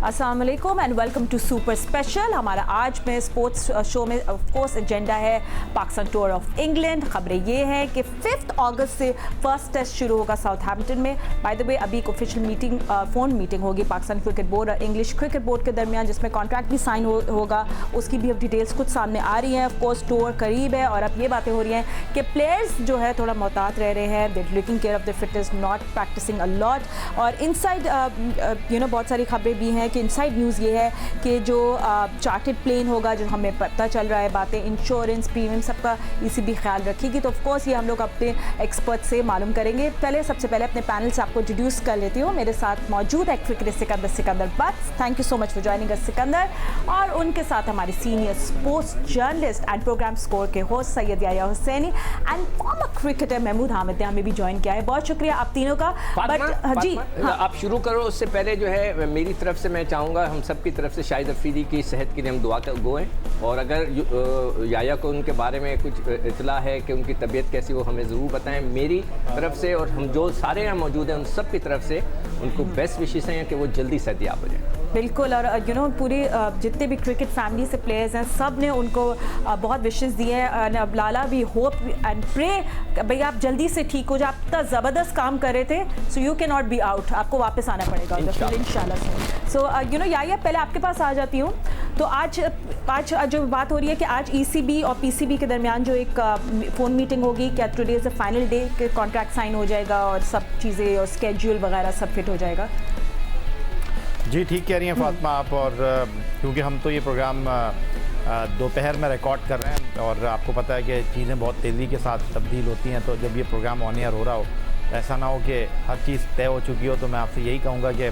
अस्सलाम वालेकुम and welcome to super special. हमारा आज में स्पोर्ट्स शो में ऑफ कोर्स एजेंडा है पाकिस्तान टूर ऑफ इंग्लैंड। खबरें ये हैं कि 5 अगस्त से फर्स्ट टेस्ट शुरू होगा साउथहैम्पटन में। बाय द वे अभी एक ऑफिशियल मीटिंग फ़ोन मीटिंग होगी पाकिस्तान क्रिकेट बोर्ड और इंग्लिश क्रिकेट बोर्ड के दरमियान, जिसमें कॉन्ट्रैक्ट भी साइन होगा। उसकी भी अब डिटेल्स कुछ सामने आ रही हैं। ऑफ कोर्स टूर करीब है और अब ये बातें हो रही हैं कि प्लेयर्स जो है थोड़ा मोहतात रह रहे हैं, they taking care of the fitness, not practising a lot. और इनसाइड बहुत सारी खबरें भी हैं कि इनसाइड न्यूज़ ये है कि जो चार्टर्ड प्लेन होगा, जो हमें पता चल रहा है बातें, इंश्योरेंस प्रीमियम सबका ईसीबी ख्याल रखेगी। तो ऑफकोर्स ये हम लोग अपने एक्सपर्ट से मालूम करेंगे। सबसे पहले अपने पैनल से आपको इंट्रोड्यूस कर लेती हूँ। मेरे साथ मौजूद है क्रिकेट सिकंदर बट्स। Thank you so much for joining us Sikandar. और उनके साथ हमारे senior sports journalist and programme score के host Syed Yahya Hussaini and former cricketer Mahmood Hamid ने हमें भी ज्वाइन किया है। बहुत शुक्रिया आप तीनों का। बट जी आप शुरू करो, उससे पहले जो है मेरी तरफ से मैं चाहूँगा हम सब की तरफ से शाहिद अफरीदी की सेहत के लिए हम दुआ गोएं। और अगर याया को उनके बारे में कुछ इतला है कि उनकी तबीयत कैसी, वो हमें ज़रूर बताएं मेरी तरफ से, और हम जो सारे यहाँ मौजूद हैं उन सब की तरफ से उनको बेस्ट विशेष हैं कि वो जल्दी सेहतियाब हो जाए। बिल्कुल। और पूरी जितने भी क्रिकेट फैमिली से प्लेयर्स हैं सब ने उनको बहुत विशेष दिए हैं। अब लाला भी होप एंड प्रे भाई आप जल्दी से ठीक हो जाए। आप इतना ज़बरदस्त काम कर रहे थे, so you can not be out, आपको वापस आना पड़ेगा इंशाल्लाह से। सो याया पहले आपके पास आ जाती हूँ। तो आज जो बात हो रही है कि आज ईसीबी और पीसीबी के दरमियान जो एक फ़ोन मीटिंग होगी, क्या today is the final day के कॉन्ट्रैक्ट साइन हो जाएगा और सब चीज़ें और स्केड्यूल वगैरह सब फिट हो जाएगा? जी ठीक कह रही हैं फातिमा आप। और क्योंकि हम तो ये प्रोग्राम दोपहर में रिकॉर्ड कर रहे हैं और आपको पता है कि चीज़ें बहुत तेज़ी के साथ तब्दील होती हैं, तो जब ये प्रोग्राम ऑन एयर हो रहा हो, ऐसा ना हो कि हर चीज़ तय हो चुकी हो। तो मैं आपसे यही कहूँगा कि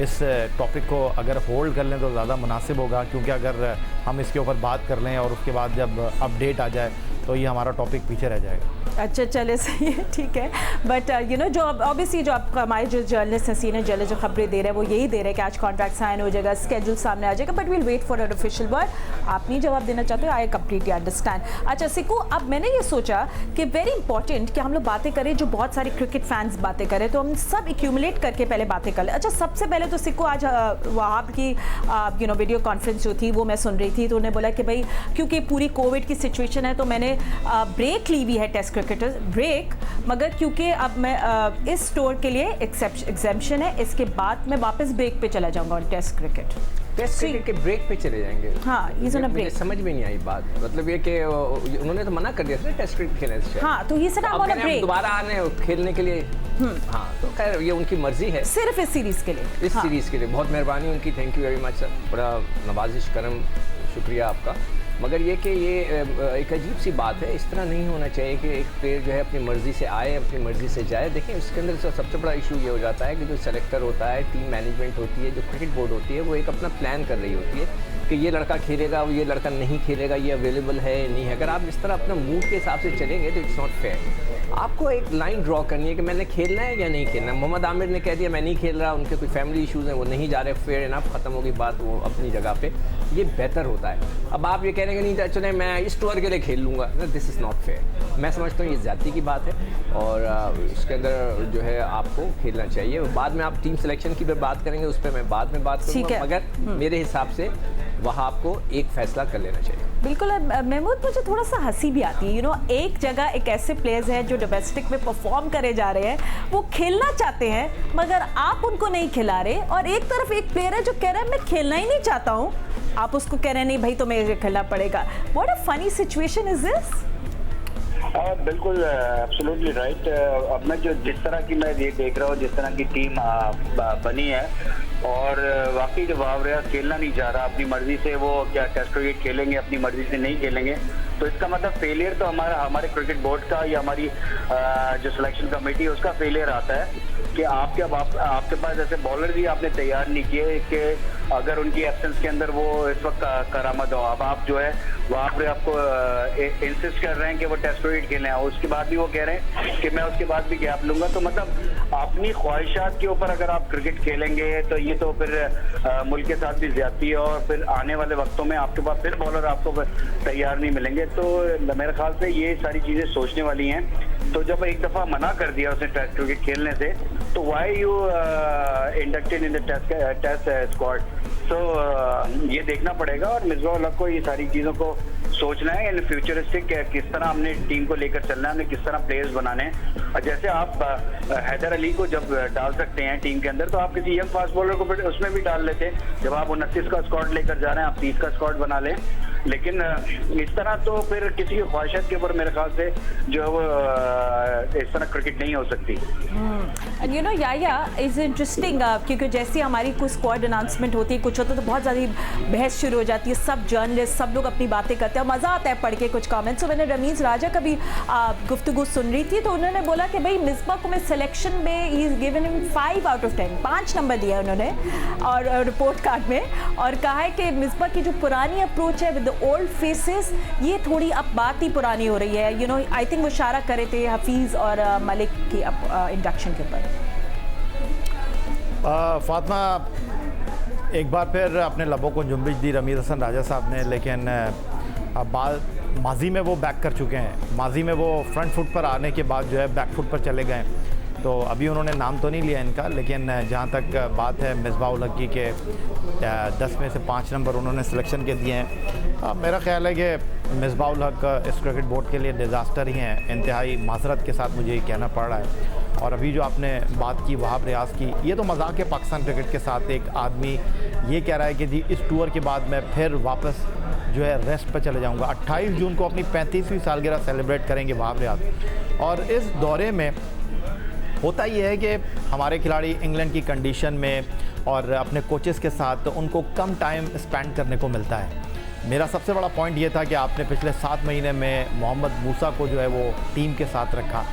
इस टॉपिक को अगर होल्ड कर लें तो ज़्यादा मुनासिब होगा, क्योंकि अगर हम इसके ऊपर बात कर लें और उसके बाद जब अपडेट आ जाए तो ये हमारा टॉपिक पीछे रह जाएगा। अच्छा चले सही है, ठीक है। बट जो ऑब्वियसली जो आप हमारे जो जर्नलिस्ट हैं, सीनियर जर्नलिस्ट जो खबरें दे रहे हैं वो यही दे रहे हैं कि आज कॉन्ट्रैक्ट साइन हो जाएगा, स्केड्यूल सामने आ जाएगा, but will wait for an official word. आप नहीं जवाब देना चाहते हो, आई कंप्लीटली अंडरस्टैंड। अच्छा सिक्कू, अब मैंने ये सोचा कि वेरी इंपॉर्टेंट कि हम लोग बातें करें, जो बहुत सारे क्रिकेट फैंस बातें करें, तो हम सब एक्यूमुलेट करके पहले बातें कर लें। अच्छा सबसे पहले तो सिक्कू, आज वहाँ की वीडियो कॉन्फ्रेंस जो थी वो मैं सुन रही थी, तो उन्होंने बोला कि भाई क्योंकि पूरी कोविड की सिचुएशन है तो मैंने ब्रेक ली हुई है, टेस्ट क्रिकेटर्स ब्रेक, मगर क्योंकि अब मैं इस स्टोर के लिए एग्जेम्पशन है, इसके बाद मैं वापस ब्रेक पे चला जाऊंगा on test cricket. Test cricket के ब्रेक पे चले जाएंगे? हाँ, इज ऑन अ ब्रेक। समझ में नहीं आई बात, मतलब ये कि उन्होंने तो मना कर दिया था ना टेस्ट क्रिकेट खेलने से। हाँ, तो ये सर आप ऑन अ ब्रेक दोबारा आने खेलने के लिए। हाँ, तो खैर ये उनकी मर्जी है, सिर्फ इस सीरीज के लिए। इस सीरीज के लिए बहुत मेहरबानी उनकी, thank you very much sir, बड़ा नवाजिश करम, शुक्रिया आपका। मगर ये कि ये एक अजीब सी बात है, इस तरह नहीं होना चाहिए कि एक प्लेयर जो है अपनी मर्ज़ी से आए, अपनी मर्ज़ी से जाए। देखिए इसके अंदर सबसे बड़ा इशू ये हो जाता है कि जो सेलेक्टर होता है, टीम मैनेजमेंट होती है, जो क्रिकेट बोर्ड होती है, वो एक अपना प्लान कर रही होती है कि ये लड़का खेलेगा, ये लड़का नहीं खेलेगा, ये अवेलेबल है नहीं है। अगर आप इस तरह अपना मूड के हिसाब से चलेंगे तो इट्स नॉट फेयर। आपको एक लाइन ड्रॉ करनी है कि मैंने खेलना है या नहीं खेलना। मोहम्मद आमिर ने कह दिया मैं नहीं खेल रहा, उनके कोई फैमिली इशूज़ हैं, वो नहीं जा रहे, फेयर इनफ, ख़त्म होगी बात, वो अपनी जगह पे, ये बेहतर होता है। अब आप ये कह रहे हैं कि नहीं चले मैं इस टूर के लिए खेल लूँगा, दिस इज़ नॉट फेयर। मैं समझता हूँ ये ज़्यादती की बात है और इसके अंदर जो है आपको खेलना चाहिए। बाद में आप टीम सिलेक्शन की भी बात करेंगे, उस पर मैं बाद में बात करूँगा, मगर मेरे हिसाब से वहाँ आपको एक फ़ैसला कर लेना चाहिए। बिल्कुल। महमूद, मुझे थोड़ा सा हंसी भी आती है। एक जगह एक ऐसे प्लेयर्स हैं जो डोमेस्टिक में परफॉर्म करे जा रहे हैं, वो खेलना चाहते हैं मगर आप उनको नहीं खिला रहे, और एक तरफ एक प्लेयर है जो कह रहा है मैं खेलना ही नहीं चाहता हूँ, आप उसको कह रहे हैं नहीं भाई तुम्हें खेलना पड़ेगा। What a funny situation is this. बिल्कुल एब्सोल्युटली राइट। अब मैं जिस तरह की मैं ये देख रहा हूँ, जिस तरह की टीम बनी है, और वाकई जब वावरिया खेलना नहीं चाह रहा अपनी मर्जी से, वो क्या टेस्ट क्रिकेट खेलेंगे, अपनी मर्जी से नहीं खेलेंगे, तो इसका मतलब फेलियर तो हमारे क्रिकेट बोर्ड का या हमारी जो सिलेक्शन कमेटी है उसका फेलियर आता है कि आपके पास ऐसे बॉलर भी आपने तैयार नहीं किए कि अगर उनकी एब्सेंस के अंदर वो इस वक्त करामत हो। अब आप जो है वहाँ पर आपको इंसिस्ट कर रहे हैं कि वो टेस्ट क्रिकेट खेलें, उसके बाद भी वो कह रहे हैं कि मैं उसके बाद भी गैप लूंगा। तो मतलब अपनी ख्वाहिशात के ऊपर अगर आप क्रिकेट खेलेंगे तो ये तो फिर मुल्क के साथ भी ज्यादती है, और फिर आने वाले वक्तों में आपके पास फिर बॉलर आपको तैयार नहीं मिलेंगे। तो मेरे ख्याल से ये सारी चीज़ें सोचने वाली हैं तो जब एक दफा मना कर दिया उसने टेस्ट क्रिकेट खेलने से, तो why you inducted in the test squad? तो ये देखना पड़ेगा और मिसबाह उल हक को ये सारी चीज़ों को सोचना है इन फ्यूचरिस्टिक किस तरह हमने टीम को लेकर चलना है, हमने किस तरह प्लेयर्स बनाने हैं। और जैसे आप हैदर अली को जब डाल सकते हैं टीम के अंदर, तो आप किसी यंग फास्ट बॉलर को उसमें भी डाल लेते हैं। जब आप 29 का स्क्वाड लेकर जा रहे हैं, आप 30 का स्क्वाड बना लें। लेकिन इस तरह तो फिर किसी की ख्वाहिशत के ऊपर मेरे ख्याल से जो है वो इस तरह क्रिकेट नहीं हो सकती। एंड यू नो या इज़ इंटरेस्टिंग, क्योंकि जैसे हमारी कुछ स्क्वाड अनाउंसमेंट होती है, कुछ होता है तो बहुत ज़्यादा बहस शुरू हो जाती है, सब जर्नलिस्ट सब लोग अपनी बातें करते हैं, मज़ा आता है पढ़ के कुछ कमेंट्स। तो मैंने रमीज़ राजा का भी गुफ्तगू सुन रही थी, तो उन्होंने बोला कि भाई मिसबाह को मैं सिलेक्शन में he is given him 5 out of 10, 5 number दिया उन्होंने और रिपोर्ट कार्ड में, और कहा है कि मिसबाह की जो पुरानी अप्रोच है विद ओल्ड फेसेस, ये थोड़ी अब बात ही पुरानी हो रही है। यू नो आई थिंक वो इशारा करे थे हफीज़ और मलिक की इंडक्शन के ऊपर। फातिमा, एक बार फिर अपने लबों को जुम्बिश दी रमीज़ हसन राजा साहब ने, लेकिन अब माजी में वो बैक कर चुके हैं। माजी में वो फ्रंट फुट पर आने के बाद जो है बैक फुट पर चले गए। तो अभी उन्होंने नाम तो नहीं लिया इनका, लेकिन जहाँ तक बात है मिसबाह उल हक की के 10 में से 5 नंबर उन्होंने सिलेक्शन के दिए हैं। मेरा ख्याल है कि मिसबाह उल हक इस क्रिकेट बोर्ड के लिए डिज़ास्टर ही हैं। इंतहाई माजरत के साथ मुझे ये कहना पड़ रहा है। और अभी जो आपने बात की वहाब रियाज की, ये तो मजाक है पाकिस्तान क्रिकेट के साथ। एक आदमी ये कह रहा है कि जी इस टूर के बाद मैं फिर वापस जो है रेस्ट पर चले जाऊँगा। 28 जून को अपनी 35वीं सालगिरह सेलिब्रेट करेंगे वहाब रियाज। और इस दौरे में होता ये है कि हमारे खिलाड़ी इंग्लैंड की कंडीशन में और अपने कोचेस के साथ उनको कम टाइम स्पेंड करने को मिलता है। मेरा सबसे बड़ा पॉइंट ये था कि आपने पिछले 7 महीने में मोहम्मद मूसा को जो है वो टीम के साथ रखा,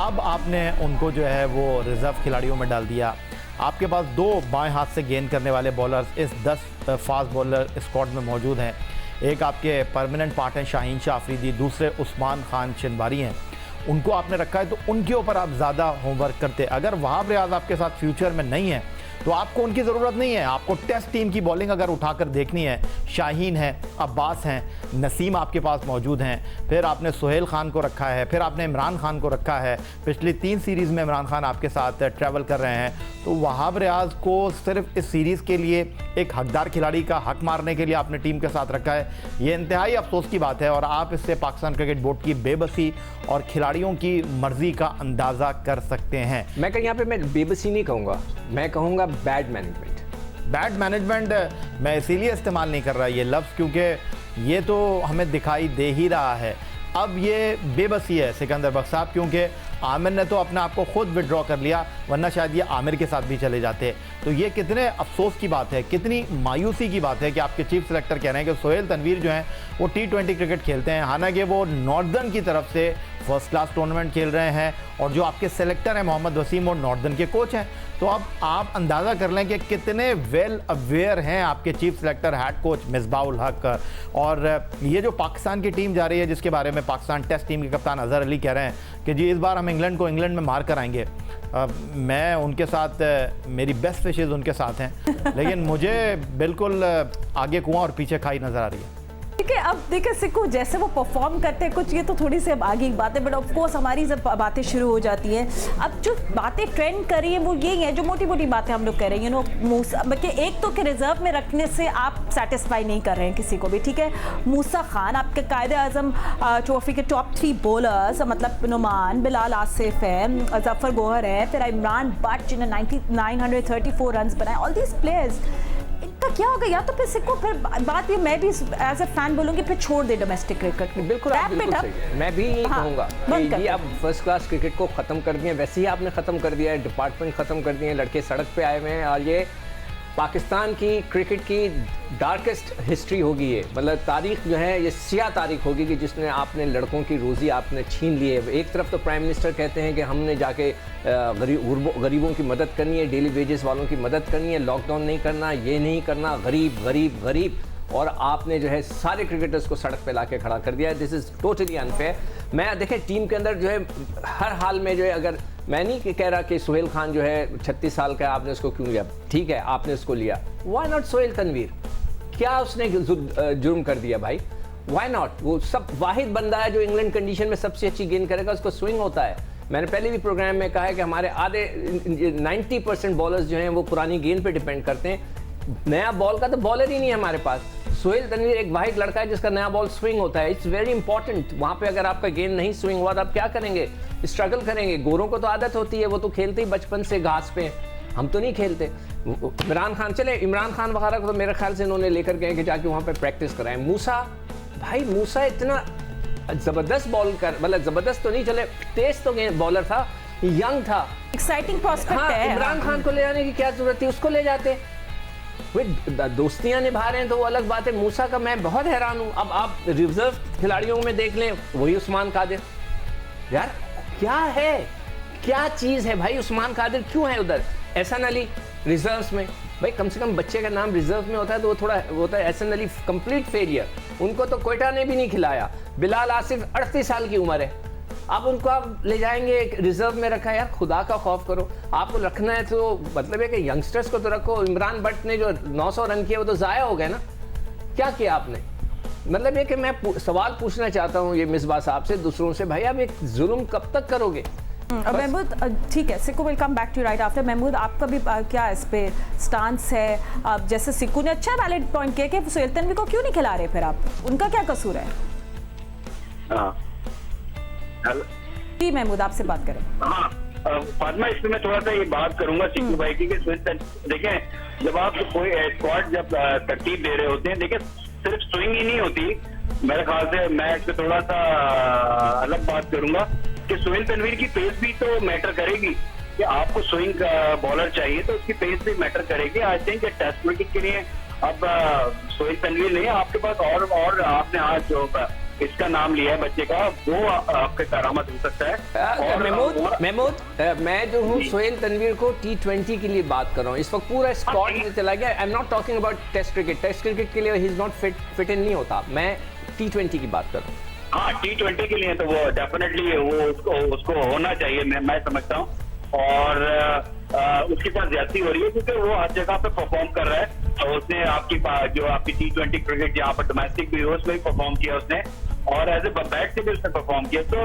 अब आपने उनको जो है वो रिज़र्व खिलाड़ियों में डाल दिया। आपके पास 2 बाएं हाथ से गेंद करने वाले बॉलर्स इस 10 फास्ट बॉलर स्क्वाड में मौजूद हैं। एक आपके परमानेंट पार्ट हैं शाहीन शाह अफरीदी, दूसरे उस्मान खान चिनबारी हैं। उनको आपने रखा है तो उनके ऊपर आप ज़्यादा होमवर्क करते। अगर वहाब रियाज आपके साथ फ्यूचर में नहीं है तो आपको उनकी ज़रूरत नहीं है। आपको टेस्ट टीम की बॉलिंग अगर उठाकर देखनी है, शाहीन है, अब्बास हैं, नसीम आपके पास मौजूद हैं, फिर आपने सुहेल खान को रखा है, फिर आपने इमरान खान को रखा है। पिछली 3 सीरीज़ में इमरान खान आपके साथ ट्रैवल कर रहे हैं। तो वहाब रियाज को सिर्फ इस सीरीज़ के लिए एक हकदार खिलाड़ी का हक मारने के लिए आपने टीम के साथ रखा है, ये इंतहाई अफसोस की बात है। और आप इससे पाकिस्तान क्रिकेट बोर्ड की बेबसी और खिलाड़ियों की मर्जी का अंदाज़ा कर सकते हैं। मैं कहीं यहाँ पे मैं बेबसी नहीं कहूँगा, मैं कहूँगा बैड मैनेजमेंट। बैड मैनेजमेंट मैं इसीलिए इस्तेमाल नहीं कर रहा ये लफ्ज़ क्योंकि ये तो हमें दिखाई दे ही रहा है। अब ये बेबसी है सिकंदर बख्श साहब, क्योंकि आमिर ने तो अपने आप को खुद विड्रॉ कर लिया, वरना शायद ये आमिर के साथ भी चले जाते। तो ये कितने अफसोस की बात है, कितनी मायूसी की बात है कि आपके चीफ सेलेक्टर कह रहे हैं कि सोहेल तनवीर जो हैं वो T20 क्रिकेट खेलते हैं, हालांकि वो नॉर्दर्न की तरफ से फर्स्ट क्लास टूर्नामेंट खेल रहे हैं और जो आपके सेलेक्टर हैं मोहम्मद वसीम वो नॉर्दर्न के कोच हैं। तो अब आप अंदाज़ा कर लें कि कितने वेल अवेयर हैं आपके chief selector head coach Misbah ul Haq. और ये जो पाकिस्तान की टीम जा रही है, जिसके बारे में पाकिस्तान टेस्ट टीम के कप्तान अजहर अली कह रहे हैं कि जी इस बार हम इंग्लैंड को इंग्लैंड में मार कर आएंगे, मैं उनके साथ, मेरी बेस्ट विशेज़ उनके साथ हैं, लेकिन मुझे बिल्कुल आगे कुआं और पीछे खाई नज़र आ रही है। ठीक है, अब देखिए सिक्को जैसे वो परफॉर्म करते हैं कुछ, ये तो थोड़ी सी अब आगे की बात है, बट ऑफ कोर्स हमारी जब बातें शुरू हो जाती हैं, अब जो बातें ट्रेंड कर रही है वो यही है, जो मोटी मोटी बातें हम लोग कह रहे हैं। यू नो मूसा, एक तो कि रिजर्व में रखने से आप सेटिस्फाई नहीं कर रहे हैं किसी को भी। ठीक है, मूसा खान आपके कायदे आजम ट्रॉफी के टॉप 3 बॉलर्स, मतलब नुमान, बिलाल आसिफ है, जफर गोहर है, फिर इमरान बट जिन्हें 934 रन बनाए, ऑल दीज प्लेयर्स, इनका क्या होगा? या तो फिर सिक्को, फिर बात ये मैं भी एज ए फैन बोलूंगी फिर छोड़ दे डोमेस्टिक क्रिकेट। बिल्कुल सही, मैं भी यही कहूँगा कि ये अब फर्स्ट क्लास क्रिकेट को ख़त्म कर दिया, वैसे ही आपने ख़त्म कर दिया है, डिपार्टमेंट ख़त्म कर दिए हैं, लड़के सड़क पे आए हुए हैं और ये पाकिस्तान की क्रिकेट की डार्केस्ट हिस्ट्री होगी। ये मतलब तारीख जो है ये सियाह तारीख होगी कि जिसने आपने लड़कों की रोज़ी आपने छीन ली है। एक तरफ तो प्राइम मिनिस्टर कहते हैं कि हमने जाके गरीबों की मदद करनी है, डेली वेजेस वालों की मदद करनी है, लॉकडाउन नहीं करना, ये नहीं करना, गरीब गरीब गरीब, और आपने जो है सारे क्रिकेटर्स को सड़क पे लाके खड़ा कर दिया है। This is totally unfair. मैं देखें टीम के अंदर जो है हर हाल में जो है, अगर मैं नहीं कह रहा कि सुहेल खान जो है 36 साल का है, आपने उसको क्यों लिया, ठीक है आपने उसको लिया, व्हाई नॉट सोहेल तनवीर? क्या उसने जुर्म कर दिया भाई? Why not? वो सब वाहिद बंदा है जो इंग्लैंड कंडीशन में सबसे अच्छी गेंद करेगा, उसको स्विंग होता है। मैंने पहले भी प्रोग्राम में कहा है कि हमारे आधे 90% बॉलर्स जो हैं वो पुरानी गेंद पे डिपेंड करते हैं। नया बॉल का तो बॉलर ही नहीं है हमारे पास। सोहेल तनवीर एक वाहिद लड़का है जिसका नया बॉल स्विंग होता है। It's very important. वहाँ पे अगर आपका गेंद नहीं स्विंग हुआ तो आप क्या करेंगे? स्ट्रगल करेंगे। गोरों को तो आदत होती है, वो तो खेलते ही बचपन से घास पे, हम तो नहीं खेलते। इमरान खान वगैरह को तो मेरे ख्याल से इन्होंने लेकर गए कि जाके वहाँ पे प्रैक्टिस कराएं। मूसा इतना जबरदस्त बॉल कर, मतलब जबरदस्त तो नहीं, चले तेज तो बॉलर था, यंग था, एक्साइटिंग प्रोस्पेक्ट है। इमरान खान को ले जाने की क्या जरूरत थी? उसको ले जाते। दोस्तियां निभा रहे हैं तो वो अलग बात है। मूसा का मैं बहुत हैरान हूं। अब आप रिजर्व खिलाड़ियों में देख लें, वही उस्मान कादिर। यार क्या चीज है भाई? उस्मान कादिर क्यों है उधर? एहसान अली रिजर्व्स में, भाई कम से कम बच्चे का नाम रिजर्व में होता है तो वो थोड़ा होता है। एहसान अली कंप्लीट फेलियर, उनको तो कोयटा ने भी नहीं खिलाया। बिलाल आसिफ 38 साल की उम्र है, अब उनको आप ले जाएंगे एक रिजर्व में रखा है। यार खुदा का खौफ करो। आपको रखना है तो मतलब है कि यंगस्टर्स को तो रखो। इमरान भट्ट ने जो 900 रन किए वो तो ज़ाया हो गए ना। क्या किया आपने? मतलब ये कि मैं सवाल पूछना चाहता हूँ ये मिसबा साहब से, दूसरों से, भाई आप एक जुल्म कब तक करोगे? महमूद ठीक है, Sikku will come back to right after. Mahmood आपका भी क्या इस पे स्टांस है? जैसे सिक्कू ने अच्छा वैलिड पॉइंट किया कि सोहेल तनवीर को क्यों नहीं खिला रहे फिर आप, उनका क्या कसूर है? जी महमूद आपसे बात करें। हाँ फातिमा, इसमें मैं थोड़ा सा ये बात करूंगा सिक्कू भाई की कि देखें, जब आप कोई स्क्वाड जब तरतीब दे रहे होते हैं, देखिए सिर्फ स्विंग ही नहीं होती। मेरे ख्याल से मैं इस पे थोड़ा सा अलग बात करूंगा कि सोहेल तनवीर की पेस भी तो मैटर करेगी कि आपको स्विंग बॉलर चाहिए तो उसकी पेस भी मैटर करेगी। आई थिंक टेस्ट क्रिकेट के लिए अब सोहेल तनवीर नहीं, आपके पास और आपने आज जो इसका नाम लिया है बच्चे का, वो आपके करामत हो सकता है। महमूद मैं जो हूँ सोहेल तनवीर को T20 के लिए बात कर रहा हूँ। इस वक्त पूरा स्क्वाड में चला गया। I am not talking about test cricket के लिए he is not fit in नहीं होता। मैं T20 की बात कर रहा हूँ। हाँ T20 के लिए तो वो डेफिनेटली वो उसको होना चाहिए, मैं समझता हूँ। और उसके साथ ज्यादती हो रही है क्योंकि वो हर जगह पे परफॉर्म कर रहा है। तो उसने आपकी T20 क्रिकेट जहाँ पर डोमेस्टिक भी हो उसमें भी परफॉर्म किया उसने, और एज ए बैट से भी उसने परफॉर्म किया। तो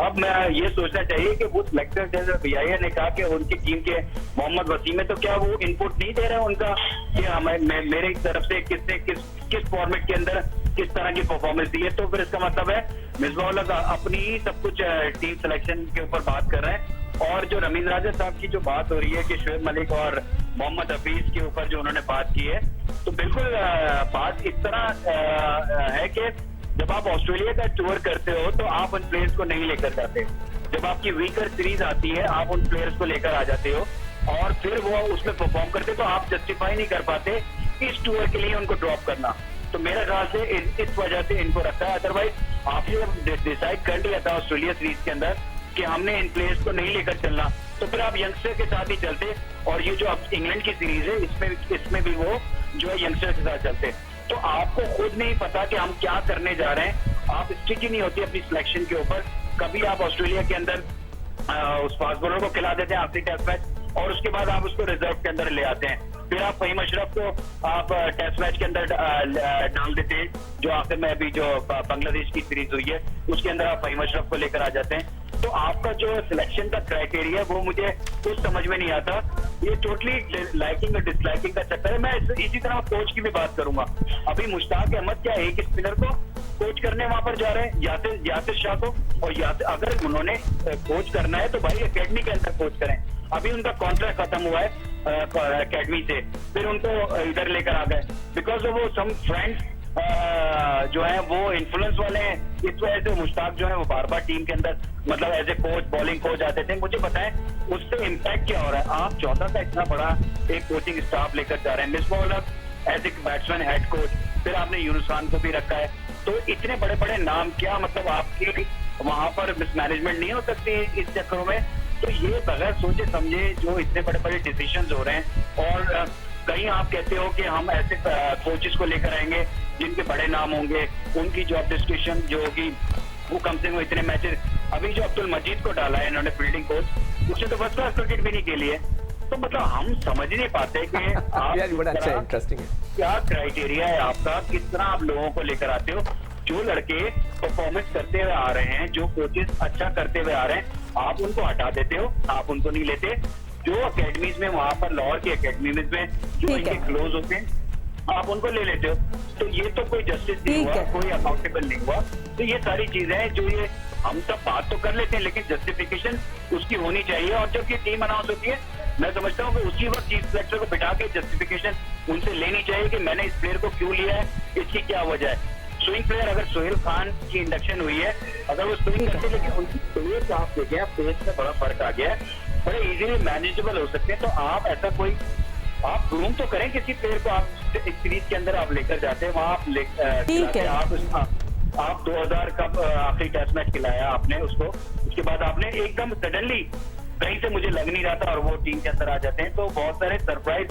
अब मैं ये सोचना चाहिए कि वो सिलेक्टर जैसे BIA ने कहा कि उनकी टीम के मोहम्मद वसीम है, तो क्या वो इनपुट नहीं दे रहे उनका कि हमें मेरी तरफ से किस फॉर्मेट के अंदर किस तरह की परफॉर्मेंस दी है? तो फिर इसका मतलब है मिसबाह अपनी ही सब कुछ टीम सिलेक्शन के ऊपर बात कर रहे हैं। और जो रमीज राजा साहब की जो बात हो रही है कि शोएब मलिक और मोहम्मद हफीज के ऊपर जो उन्होंने बात की है, तो बिल्कुल बात इस तरह है कि जब आप ऑस्ट्रेलिया का टूर करते हो तो आप उन प्लेयर्स को नहीं लेकर जाते। जब आपकी वीकर सीरीज आती है आप उन प्लेयर्स को लेकर आ जाते हो और फिर वो उसमें परफॉर्म करते, तो आप जस्टिफाई नहीं कर पाते इस टूर के लिए उनको ड्रॉप करना। तो मेरे ख्याल से इस वजह से इनको रखा है। अदरवाइज आपने डिसाइड कर लिया था ऑस्ट्रेलिया सीरीज के अंदर कि हमने इन प्लेयर्स को नहीं लेकर चलना, तो फिर आप यंगस्टर के साथ ही चलते। और ये जो अब इंग्लैंड की सीरीज है इसमें भी वो जो है यंगस्टर के साथ चलते। तो आपको खुद नहीं पता कि हम क्या करने जा रहे हैं, आप स्टिक ही नहीं होती अपनी सिलेक्शन के ऊपर। कभी आप ऑस्ट्रेलिया के अंदर उस फास्ट बॉलर को खिला देते हैं आखिरी टेस्ट मैच और उसके बाद आप उसको रिजर्व के अंदर ले आते हैं। फिर आप फहीम अशरफ को आप टेस्ट मैच के अंदर डाल देते हैं, जो आखिर में अभी जो बांग्लादेश की सीरीज हुई है उसके अंदर आप फहीम अशरफ को लेकर आ जाते हैं। तो आपका जो सिलेक्शन का क्राइटेरिया वो मुझे कुछ समझ में नहीं आता। ये टोटली लाइकिंग और डिसलाइकिंग का चक्कर है। मैं इसी तरह कोच की भी बात करूंगा। अभी मुश्ताक अहमद क्या एक स्पिनर को कोच करने वहां पर जा रहे हैं, यासिर शाह को, और अगर उन्होंने कोच करना है तो भाई एकेडमी के अंदर कोच करें। अभी उनका कॉन्ट्रैक्ट खत्म हुआ है एकेडमी से, फिर उनको इधर लेकर आ गए बिकॉज वो सम फ्रेंड्स जो है वो इन्फ्लुएंस वाले हैं। इस वजह से मुश्ताक जो है वो बार बार टीम के अंदर मतलब as a coach bowling coach आते थे। मुझे बताएं उससे इम्पैक्ट क्या हो रहा है? आप 14 का इतना बड़ा एक कोचिंग स्टाफ लेकर जा रहे हैं, miss bowler as a batsman head coach, फिर आपने यूनुस खान को भी रखा है। तो इतने बड़े बड़े नाम, क्या मतलब आपकी वहां पर मिसमैनेजमेंट नहीं हो सकती इस चक्करों में? तो ये बगैर सोचे समझे जो इतने बड़े बड़े डिसीजन हो रहे हैं। और कहीं आप कहते हो कि हम ऐसे कोचेस को लेकर आएंगे जिनके बड़े नाम होंगे, उनकी जॉब डिस्क्रिप्शन जो होगी वो कम से कम इतने मैचेस। अभी जो अब्दुल मजीद को डाला है इन्होंने फील्डिंग कोच, उसने तो फर्स्ट क्लास क्रिकेट भी नहीं खेली है। तो मतलब हम समझ नहीं पाते कि आप बड़ा अच्छा इंटरेस्टिंग है क्या क्राइटेरिया है आपका, किस तरह आप लोगों को लेकर आते हो। जो लड़के परफॉर्मेंस करते हुए आ रहे हैं, जो कोचेस अच्छा करते हुए आ रहे हैं, आप उनको हटा देते हो, आप उनको नहीं लेते। जो एकेडमीज में वहां पर लाहौर की एकेडमीज में जो इनके क्लोज होते हैं, आप उनको ले लेते हो। तो ये तो कोई जस्टिस नहीं हुआ, कोई अकाउंटेबल नहीं हुआ। तो ये सारी चीजें हैं जो ये हम सब बात तो कर लेते हैं, लेकिन जस्टिफिकेशन उसकी होनी चाहिए। और जब ये टीम अनाउंस होती है, मैं समझता हूँ कि उसी वक्त चीफ सेलेक्टर को बिठा के जस्टिफिकेशन उनसे लेनी चाहिए कि मैंने इस प्लेयर को क्यों लिया है, इसकी क्या वजह है। स्विंग प्लेयर अगर सोहेल खान की इंडक्शन हुई है, अगर वो स्विंग करते, लेकिन उनकी पेस आप देखें, पेस में बड़ा फर्क आ गया है, बड़े इजीली मैनेजेबल हो सकते हैं। तो आप ऐसा कोई आप ग्रूम तो करें किसी प्लेयर को, आप एक सीरीज के अंदर आप लेकर जाते हैं, वहां आप आप 2000 का आखिरी टेस्ट मैच खिलाया आपने उसको, उसके बाद आपने एकदम सडनली कहीं से मुझे लग नहीं रहा था और वो टीम के अंदर आ जाते हैं। तो बहुत सारे सरप्राइज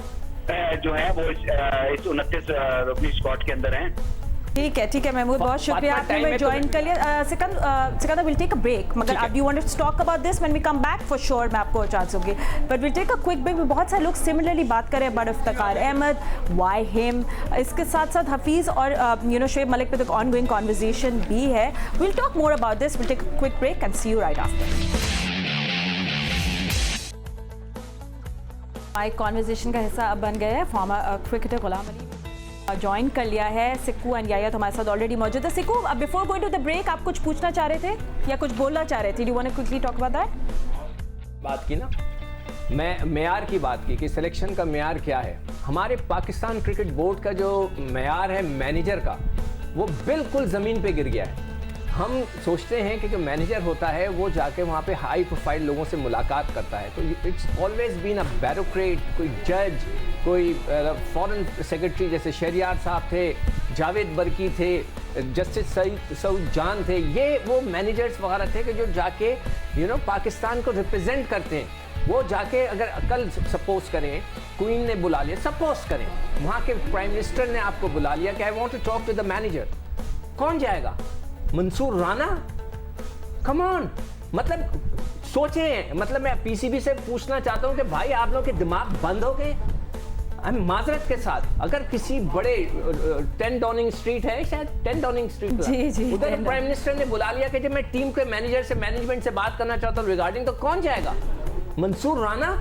जो है वो इस 29 ओपनिंग स्क्वाड के अंदर हैं। ठीक है महमूद, बहुत शुक्रिया आपने मुझे ज्वाइन कर लिया। Sikandar will take a break, मगर अब you wanted to talk about this when we come back for sure, मैं आपको चांस दूंगी, but will take a quick break. बहुत सारे लोग सिमिलरली बात कर रहे हैं about Iftikhar Ahmed, why him, इसके साथ साथ हफीज़ और शोएब मलिक पे तो ऑनगोइंग कॉन्वर्सेशन भी है। Will talk more about this, will take a quick break and see you right after. My conversation का हिस्सा अब बन गया है former cricketer Ghulam Ali join कर लिया है। सिक्कू एंड याया तो हमारे साथ ऑलरेडी मौजूद है। Sikku, before going to the break आप कुछ पूछना चाह रहे थे या कुछ बोलना चाह रहे थे? Do you want to quickly talk about that? बात की ना, मैं मेयार की बात की कि सिलेक्शन का मेयार क्या है। हमारे पाकिस्तान क्रिकेट बोर्ड का जो मेयार है मैनेजर का, वो बिल्कुल ज़मीन पे गिर गया है। हम सोचते हैं कि जो मैनेजर होता है वो जाके वहाँ पे हाई प्रोफाइल लोगों से मुलाकात करता है, तो it's always been a bureaucrat, कोई जज, कोई फॉरेन सेक्रेटरी जैसे शहरियार साहब थे, जावेद बरकी थे, जस्टिस सऊद जान थे, ये वो मैनेजर्स वगैरह थे कि जो जाके पाकिस्तान को रिप्रेजेंट करते हैं। वो जाके अगर कल सपोज करें क्वीन ने बुला लिया, सपोज करें वहाँ के प्राइम मिनिस्टर ने आपको बुला लिया कि I want to talk to the manager, कौन जाएगा? मंसूर राना? कम ऑन, मतलब सोचें। मतलब मैं पीसीबी से पूछना चाहता हूं कि भाई आप लोगों के दिमाग बंद हो गए? माजरत के साथ, अगर किसी बड़े 10 डाउनिंग स्ट्रीट है, शायद 10 डाउनिंग स्ट्रीट, उधर प्राइम मिनिस्टर ने बुला लिया कि जब मैं टीम के मैनेजर से, मैनेजमेंट से बात करना चाहता हूं रिगार्डिंग, तो कौन जाएगा? मंसूर राना?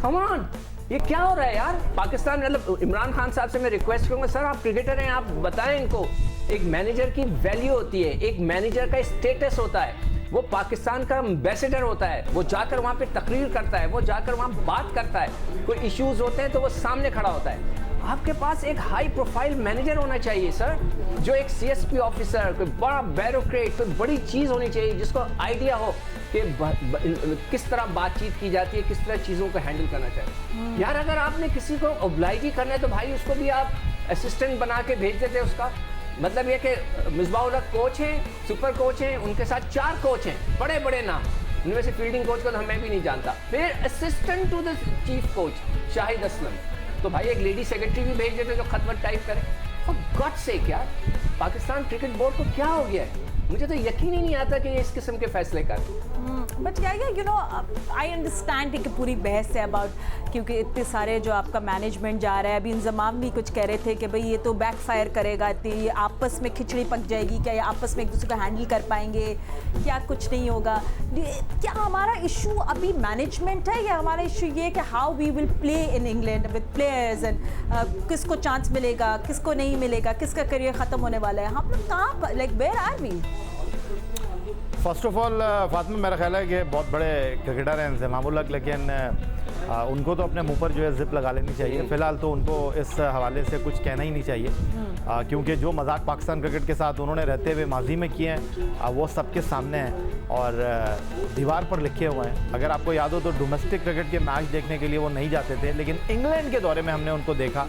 कम ऑन, ये क्या हो रहा है यार पाकिस्तान? मतलब इमरान खान साहब से मैं रिक्वेस्ट करूंगा, सर आप क्रिकेटर हैं, आप बताएं इनको एक मैनेजर की वैल्यू होती है, एक मैनेजर का स्टेटस होता है, वो पाकिस्तान का एम्बेसडर होता है, वो जाकर वहाँ पे तकरीर करता है, वो जाकर वहाँ बात करता है, कोई इश्यूज होते हैं तो वो सामने खड़ा होता है। आपके पास एक हाई प्रोफाइल मैनेजर होना चाहिए सर, जो एक सीएसपी ऑफिसर, कोई बड़ा बैरोक्रेट, कोई बड़ी चीज़ होनी चाहिए जिसको आइडिया हो कि किस तरह बातचीत की जाती है, किस तरह चीज़ों को हैंडल करना चाहिए। यार अगर आपने किसी को ओब्लाइज ही करना है तो भाई उसको भी आप असिस्टेंट बना के भेज देते। उसका मतलब ये कि मिसबाहुल हक कोच हैं, सुपर कोच हैं, उनके साथ 4 कोच हैं, बड़े बड़े नाम, उनमें से फील्डिंग कोच को तो मैं भी नहीं जानता, फिर assistant to the chief coach Shahid Aslam, तो भाई एक लेडी सेक्रेटरी भी भेज देते जो खत वत टाइप करे। फॉर गॉड सेक यार, पाकिस्तान क्रिकेट बोर्ड को क्या हो गया है? मुझे तो यकीन ही नहीं आता कि ये इस किस्म के फैसले कर। बट आई अंडरस्टैंड कि पूरी बहस है अबाउट, क्योंकि इतने सारे जो आपका मैनेजमेंट जा रहा है। अभी इंजमाम भी कुछ कह रहे थे कि भाई ये तो बैकफायर करेगा, ये आपस में खिचड़ी पक जाएगी, क्या ये आपस में एक दूसरे को हैंडल कर पाएंगे, क्या कुछ नहीं होगा। क्या हमारा इशू अभी मैनेजमेंट है या हमारा इशू ये कि how we will play in England with players and किसको चांस मिलेगा, किसको नहीं मिलेगा, किसका करियर ख़त्म होने वाला है? हम लोग कहाँ, like where are we? First of all Fatima, मेरा ख्याल है कि बहुत बड़े क्रिकेटर हैं इंजमामुल हक, लेकिन उनको तो अपने मुंह पर जो है जिप लगा लेनी चाहिए। फ़िलहाल तो उनको इस हवाले से कुछ कहना ही नहीं चाहिए, क्योंकि जो मजाक पाकिस्तान क्रिकेट के साथ उन्होंने रहते हुए माजी में किए हैं वो सबके सामने हैं और दीवार पर लिखे हुए हैं। अगर आपको याद हो तो डोमेस्टिक क्रिकेट के मैच देखने के लिए वो नहीं जाते थे, लेकिन इंग्लैंड के दौरे में हमने उनको देखा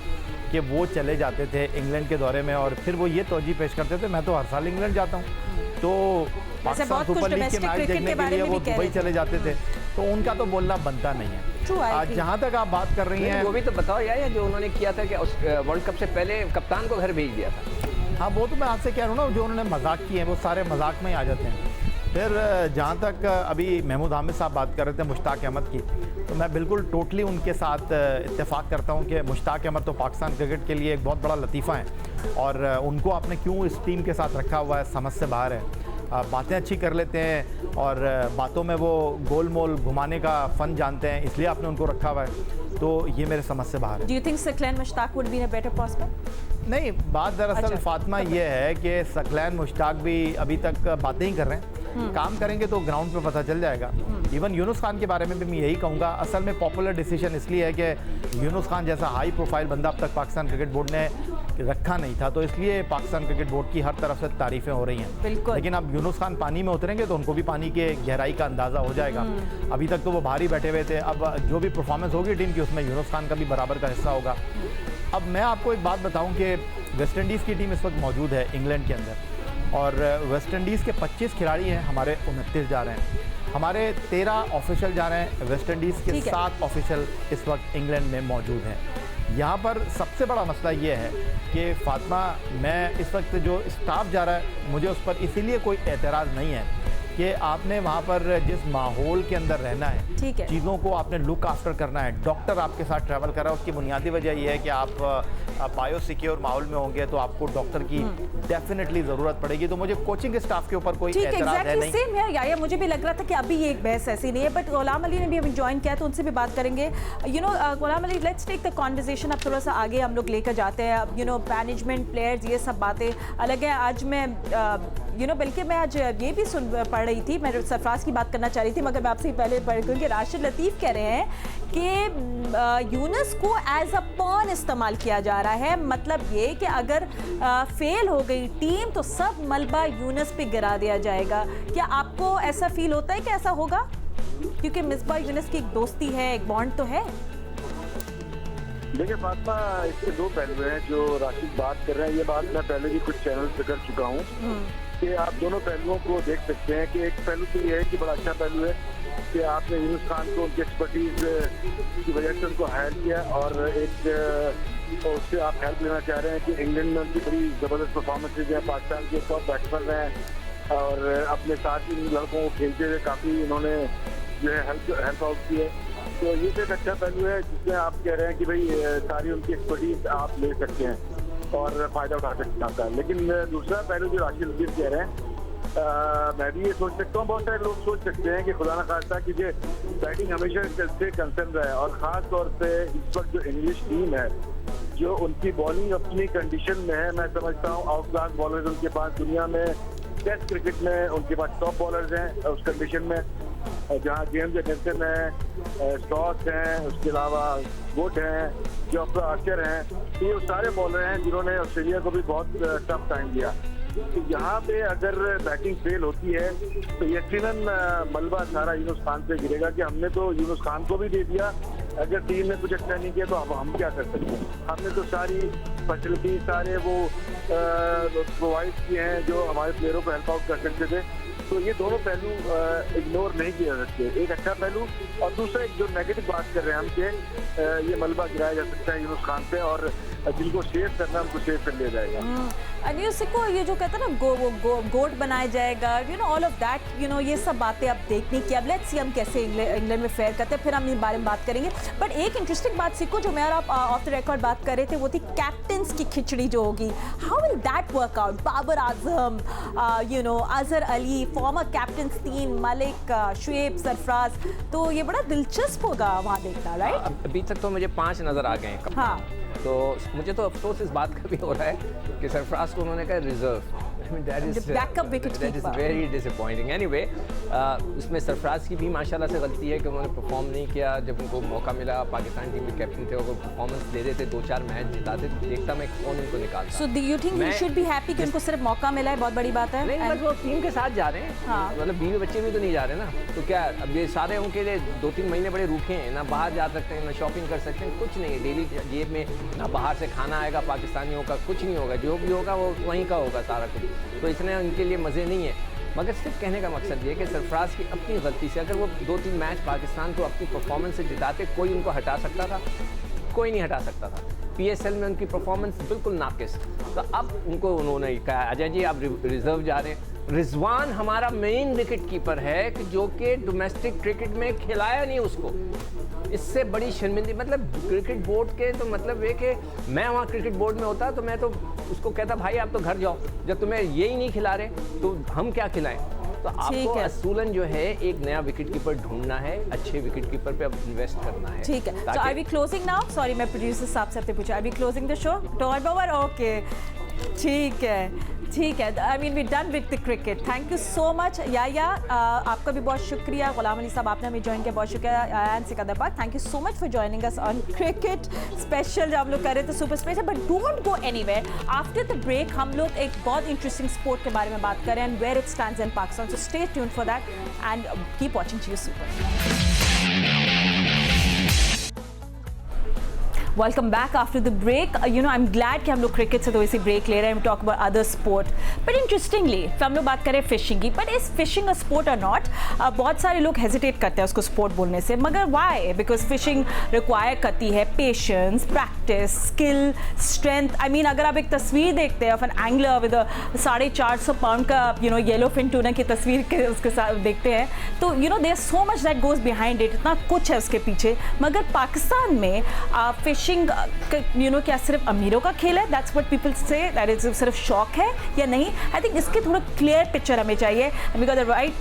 कि वो चले जाते थे इंग्लैंड के दौरे में और फिर वो ये तोजी पेश करते थे, मैं तो हर साल इंग्लैंड जाता हूँ। तो पाकिस्तान सुपर लीग के मैच देखने के लिए वो दुबई चले जाते थे, तो उनका तो बोलना बनता नहीं है। जहाँ तक आप बात कर रही हैं, वो भी तो बताओ यार, जो उन्होंने किया था कि वर्ल्ड कप से पहले कप्तान को घर भेज दिया था। हाँ, वो तो मैं आपसे कह रहा हूँ ना, जो उन्होंने मजाक किए हैं वो सारे मजाक में ही आ जाते हैं। फिर जहाँ तक अभी महमूद हामिद साहब बात कर रहे थे मुश्ताक अहमद की, तो मैं बिल्कुल टोटली उनके साथ इत्तेफाक करता हूँ कि मुश्ताक अहमद तो पाकिस्तान क्रिकेट के लिए एक बहुत बड़ा लतीफ़ा है और उनको आपने क्यों इस टीम के साथ रखा हुआ है समझ से बाहर है। बातें अच्छी कर लेते हैं और बातों में वो गोल मोल घुमाने का फ़न जानते हैं, इसलिए आपने उनको रखा हुआ है, तो ये मेरे समझ से बाहर है। Do you think Saqlain Mushtaq would be a better prospect? नहीं, बात दरअसल अच्छा, फातिमा ये है कि सकलैन मुश्ताक भी अभी तक बातें ही कर रहे हैं, काम करेंगे तो ग्राउंड पे पता चल जाएगा। इवन यूनुस खान के बारे में भी मैं यही कहूँगा, असल में पॉपुलर डिसीजन इसलिए है कि यूनुस खान जैसा हाई प्रोफाइल बंदा अब तक पाकिस्तान क्रिकेट बोर्ड ने रखा नहीं था, तो इसलिए पाकिस्तान क्रिकेट बोर्ड की हर तरफ से तारीफ़ें हो रही हैं। लेकिन अब यूनुस खान पानी में उतरेंगे तो उनको भी पानी के गहराई का अंदाज़ा हो जाएगा। अभी तक तो वो बाहर ही बैठे हुए थे, अब जो भी परफॉर्मेंस होगी टीम की उसमें यूनुस खान का भी बराबर का हिस्सा होगा। अब मैं आपको एक बात बताऊं कि वेस्ट इंडीज़ की टीम इस वक्त मौजूद है इंग्लैंड के अंदर और वेस्ट इंडीज़ के 25 खिलाड़ी हैं, हमारे 29 जा रहे हैं, हमारे 13 ऑफिशियल जा रहे हैं, वेस्ट इंडीज़ के 7 ऑफिशियल इस वक्त इंग्लैंड में मौजूद हैं। यहाँ पर सबसे बड़ा मसला ये है कि फातिमा, मैं इस वक्त जो स्टाफ जा रहा है मुझे उस पर इसीलिए कोई एतराज़ नहीं है कि आपने वहाँ पर जिस माहौल के अंदर रहना है, चीज़ों को आपने लुक आफ्टर करना है, डॉक्टर आपके साथ ट्रैवल कर रहा है, उसकी बुनियादी वजह यह है कि आप बायो सिक्योर माहौल में होंगे तो आपको डॉक्टर की डेफिनेटली ज़रूरत पड़ेगी। तो मुझे कोचिंग स्टाफ के ऊपर कोई एतराज़ है नहीं। सेम है या मुझे भी लग रहा था कि अभी ये एक बहस ऐसी नहीं है, बट गुलाम अली ने भी अभी ज्वाइन किया तो उनसे भी बात करेंगे। Ghulam Ali, let's take the conversation अब थोड़ा सा आगे हम लोग लेकर जाते हैं। अब मैनेजमेंट, प्लेयर्स, ये सब बातें अलग है। आज मैं बल्कि मैं आज ये भी पढ़ रही थी, मैं सरफराज की बात करना चाह रही थी मगर मैं आपसे ही पहले पढ़ क्योंकि राशिद लतीफ़ कह रहे हैं कि यूनुस को एज अ पॉन इस्तेमाल किया जा रहा है। मतलब ये कि अगर फेल हो गई टीम तो सब मलबा यूनुस पे गिरा दिया जाएगा। क्या आपको ऐसा फील होता है कि ऐसा होगा? क्योंकि मिसबाह यूनुस की एक दोस्ती है, एक बॉन्ड तो है। देखिए फातिमा, इसके दो पहलू हैं जो राशिद बात कर रहे हैं। ये बात मैं पहले भी कुछ चैनल पे कर चुका हूँ कि आप दोनों पहलुओं को देख सकते हैं कि एक पहलू तो ये है कि बड़ा अच्छा पहलू है कि आपने यूनुस खान को उनकी एक्सपर्टीज की वजह से उनको हायर किया और एक उससे आप हेल्प लेना चाह रहे हैं कि इंग्लैंड में उनकी बड़ी ज़बरदस्त परफॉर्मेंसेज हैं, पाकिस्तान के टॉप बैट्समैन रहे हैं और अपने साथ इन लड़कों को खेलते हुए काफ़ी इन्होंने जो है हेल्प आउट की है। तो ये एक अच्छा पहलू है जिसमें आप कह रहे हैं कि भाई सारी उनकी एक्सपर्टीज आप ले सकते हैं और फ़ायदा उठा सकते हैं। लेकिन दूसरा पहलू जो राशिद लतीफ़ कह रहे हैं, मैं भी ये सोच सकता हूँ, बहुत सारे लोग सोच सकते हैं कि खुदा न खास्ता कि जो बैटिंग हमेशा से कंसर्न रहा है और ख़ास तौर पे इस वक्त जो इंग्लिश टीम है जो उनकी बॉलिंग अपनी कंडीशन में है, मैं समझता हूँ आउट क्लास बॉलर्स उनके पास दुनिया में टेस्ट क्रिकेट में उनके पास टॉप बॉलर्स हैं उस कंडीशन में, जहाँ जेम्स एंडरसन है, स्टॉक्स हैं, उसके अलावा गुड हैं, जोफ्रा आर्चर हैं, तो ये सारे बॉलर हैं जिन्होंने ऑस्ट्रेलिया को भी बहुत टफ टाइम दिया। तो यहाँ पे अगर बैटिंग फेल होती है तो यकीनन मलबा सारा यूनुस खान पे गिरेगा कि हमने तो यूनुस खान को भी दे दिया, अगर टीम ने कुछ अच्छा नहीं किया तो अब हम क्या कर सकते हैं। हमने तो सारी फैसिलिटी सारे वो प्रोवाइड किए हैं जो हमारे प्लेयरों को हेल्प आउट कर सकते थे। तो ये दोनों पहलू इग्नोर नहीं किए जा सकते, एक अच्छा पहलू और दूसरा एक जो नेगेटिव बात कर रहे हैं हम कि ये मलबा गिराया जा सकता है यूनुस खान पे और जिनको सेव करना उनको सेव कर लिया जाएगा। को ये जो कहते हैं ना गोट बनाया जाएगा, ऑल ऑफ दैट, ये सब बातें अब देखने की। अब लेट्स सी हम कैसे इंग्लैंड में फेयर करते हैं, फिर हम इस बारे में बात करेंगे। बट एक इंटरेस्टिंग बात सिको जो मैं और आप ऑफ द रिकॉर्ड बात कर रहे थे वो थी कैप्टन्स की खिचड़ी जो होगी। How will that work out? Babar Azam, Azhar Ali, former captains 3, Malik, Shoaib, Sarfaraz, तो ये बड़ा दिलचस्प होगा वहाँ देखना, राइट? अभी तक तो मुझे 5 नज़र आ गए हैं। हाँ, तो मुझे तो अफसोस इस बात का भी हो रहा है कि सरफराज को उन्होंने कहा reserve. That is very disappointing. Anyway, उसमें सरफराज की भी माशाल्लाह से गलती है कि उन्होंने परफॉर्म नहीं किया। जब उनको मौका मिला, पाकिस्तान टीम के कैप्टन थे, अगर परफॉर्मेंस दे देते 2-4 मैच जिताते तो देखता मैं कौन उनको निकालता। So do you think he should be happy कि उनको सिर्फ मौका मिला है? बहुत बड़ी बात है। नहीं, बस वो टीम के साथ जा रहे हैं। हाँ। मतलब बीवी बच्चे भी तो नहीं जा रहे ना, तो क्या अब ये सारे उनके लिए 2-3 महीने बड़े रूखे हैं, ना बाहर जा सकते हैं, ना शॉपिंग कर सकते हैं, कुछ नहीं है। डेली जेब में ना बाहर से खाना आएगा पाकिस्तानियों का, कुछ नहीं होगा। जो भी होगा वो वहीं का होगा सारा कुछ, तो इतने उनके लिए मज़े नहीं है। मगर सिर्फ कहने का मकसद ये कि सरफराज की अपनी गलती से अगर वो 2-3 मैच पाकिस्तान को अपनी परफॉर्मेंस से जिताते, कोई उनको हटा सकता था? कोई नहीं हटा सकता था। PSL में उनकी परफॉर्मेंस बिल्कुल नाकिस। तो अब उनको उन्होंने कहा अजय जी आप रिजर्व जा रहे हैं, रिजवान हमारा मेन विकेट कीपर है कि जो कि डोमेस्टिक क्रिकेट में खिलाया नहीं उसको। इससे बड़ी शर्मिंदगी, मतलब क्रिकेट बोर्ड के तो मतलब ये कि मैं वहाँ क्रिकेट बोर्ड में होता तो मैं तो उसको कहता भाई आप तो घर जाओ, जब तुम्हें यही नहीं खिला रहे तो हम क्या खिलाएं। तो आपको असूलन जो है एक नया विकेट कीपर ढूंढना है, अच्छे विकेट कीपर पे अब इन्वेस्ट करना है। ठीक है, so are we closing now? Sorry, मैं प्रोड्यूसर साहब से पूछा, are we closing the show? Turn over, okay. ठीक है, ठीक है। I mean we done with the cricket. Thank you so much या आपका भी बहुत शुक्रिया। गुलाम अली साहब आपने हमें ज्वाइन किया, बहुत शुक्रिया। And Secunderabad, thank you so much for joining us on cricket special जो हम लोग कर रहे थे, super special. But don't go anywhere, after the break हम लोग एक बहुत इंटरेस्टिंग स्पोर्ट के बारे में बात करें and where it stands in Pakistan. So stay tuned for that and keep watching Geo super. Welcome back after the break. You know I am glad कि हम लोग क्रिकेट से तो इसी ब्रेक ले रहे हैं, talk about other sport. But interestingly हम लोग बात करें फिशिंग की, but is fishing a sport और नॉट? बहुत सारे लोग हेजिटेट करते हैं उसको स्पोर्ट बोलने से, मगर वाई? बिकॉज फिशिंग रिक्वायर करती है patience, practice, skill, strength. I mean अगर आप एक तस्वीर देखते हैं of an angler with 450 pound का येलो फिन टूना की तस्वीर के उसके साथ देखते हैं तो you know there so much that goes behind it, इतना कुछ है उसके पीछे। मगर पाकिस्तान में फिशिंग यू नो क्या सिर्फ अमीरों का खेल है? दैट्स व्हाट पीपल से, दैट इज सिर्फ शौक है या नहीं? आई थिंक इसके थोड़ा क्लियर पिक्चर हमें चाहिए, we got the right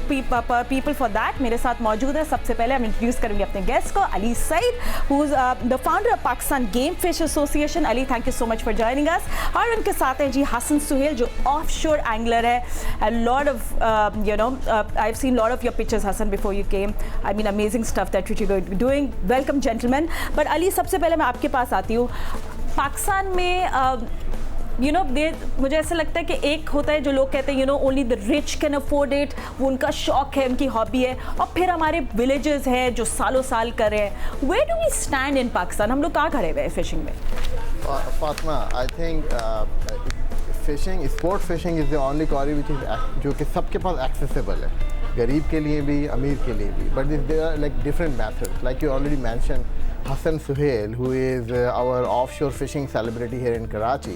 people for that. मेरे साथ मौजूद है, सबसे पहले हम इंट्रोड्यूस करेंगे अपने गेस्ट को, Ali Saeed, who is the founder of Pakistan game fish association. Ali, thank you so much for joining us. और उनके साथ हैं जी हसन सुहेल, जो ऑफ शोर एंगलर है। Lot of you know I have seen lot of your pictures Hassan before you came. I mean amazing stuff that you are doing. Welcome gentleman. But Ali, सबसे पहले मैं आपके पास आती हूँ। पाकिस्तान में यू नो मुझे ऐसा लगता है कि एक होता है जो लोग कहते हैं you know only the rich can afford it, वो उनका शौक है, उनकी हॉबी है। और फिर हमारे विलेजेस हैं जो सालों साल कर रहे हैं। Where do we stand in Pakistan? हम लोग कहाँ खड़े हुए हैं फिशिंग में? Fatima, I think fishing, sport fishing is the only quarry which is जो कि सबके पास एक्सेसिबल है, गरीब के लिए भी, अमीर के लिए भी। But there are like different methods, like you already mention Hassan Suhail, who is our offshore fishing celebrity here in Karachi.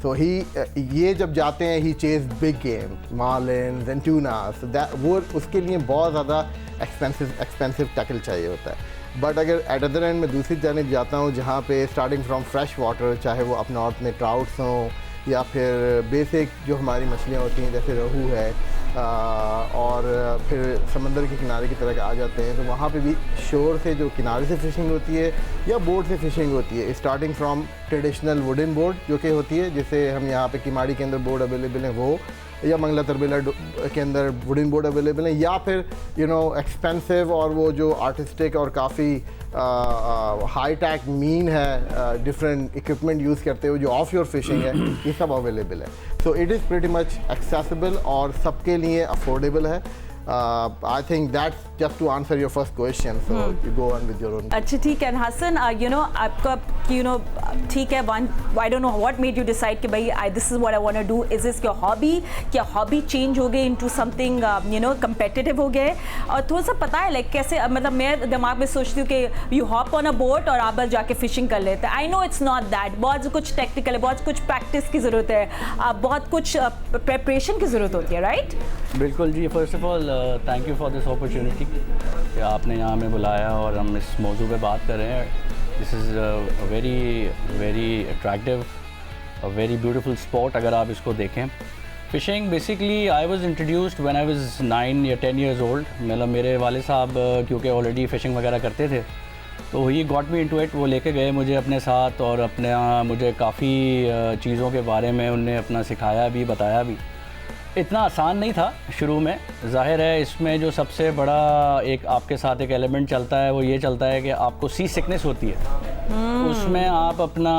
So ये जब जाते हैं, he chase big game, marlins and tuna. So that वो उसके लिए बहुत ज़्यादा expensive tackle चाहिए होता है। बट अगर एट अदर एंड में दूसरी जानिब जाता हूँ जहाँ पे स्टार्टिंग फ्रॉम फ्रेश वाटर, चाहे वो अप नॉर्थ में ट्राउट्स हों या फिर बेसिक जो हमारी मछलियाँ होती हैं जैसे रोहू है, और फिर समंदर के किनारे की तरफ आ जाते हैं, तो वहाँ पे भी शोर से जो किनारे से फ़िशिंग होती है या बोट से फ़िशिंग होती है, starting from traditional wooden boat जो कि होती है, जैसे हम यहाँ पे किमाड़ी के अंदर बोट अवेलेबल हैं वो, या मंगला तरबेला के अंदर वुडन बोर्ड अवेलेबल हैं, या फिर यू नो एक्सपेंसिव और वो जो आर्टिस्टिक और काफ़ी हाई टैक मीन है, डिफरेंट इक्विपमेंट यूज़ करते हुए जो ऑफ योर फिशिंग है, ये सब अवेलेबल है। So it is pretty much accessible और सबके लिए अफोर्डेबल है। I think that's just to answer your first question, so you go on with your own. अच्छा, ठीक है हसन, you know आपका you know ठीक है, one I don't know what made you decide कि भाई this is what I want to do. Is this your hobby? क्या hobby change हो गए into something you know competitive हो गए? और थोड़ा सा पता है लाइक कैसे, मतलब मैं दिमाग में सोचती हूँ कि you hop on a boat और आप बस जाके फिशिंग कर लेते हैं। I know it's not that, बहुत कुछ टेक्निकल है, बहुत कुछ प्रैक्टिस की ज़रूरत है, बहुत कुछ प्रेपरेशन की ज़रूरत होती है, राइट? बिल्कुल जी। First of all thank you for this opportunity कि आपने यहाँ हमें बुलाया और हम इस मौजू पे बात कर रहे हैं। This is very attractive, a very beautiful sport अगर आप इसको देखें। Phishing basically I was introduced when I was 9 या 10 ईयर्स ओल्ड। मतलब मेरे वाले साहब क्योंकि ऑलरेडी फ़िशिंग वगैरह करते थे तो he got me into it. वो लेके गए मुझे अपने साथ और अपने मुझे काफ़ी चीज़ों के बारे में उनने अपना सिखाया भी, बताया भी। इतना आसान नहीं था शुरू में, ज़ाहिर है। इसमें जो सबसे बड़ा एक आपके साथ एक एलिमेंट चलता है वो ये चलता है कि आपको सी सिकनेस होती है। उसमें आप अपना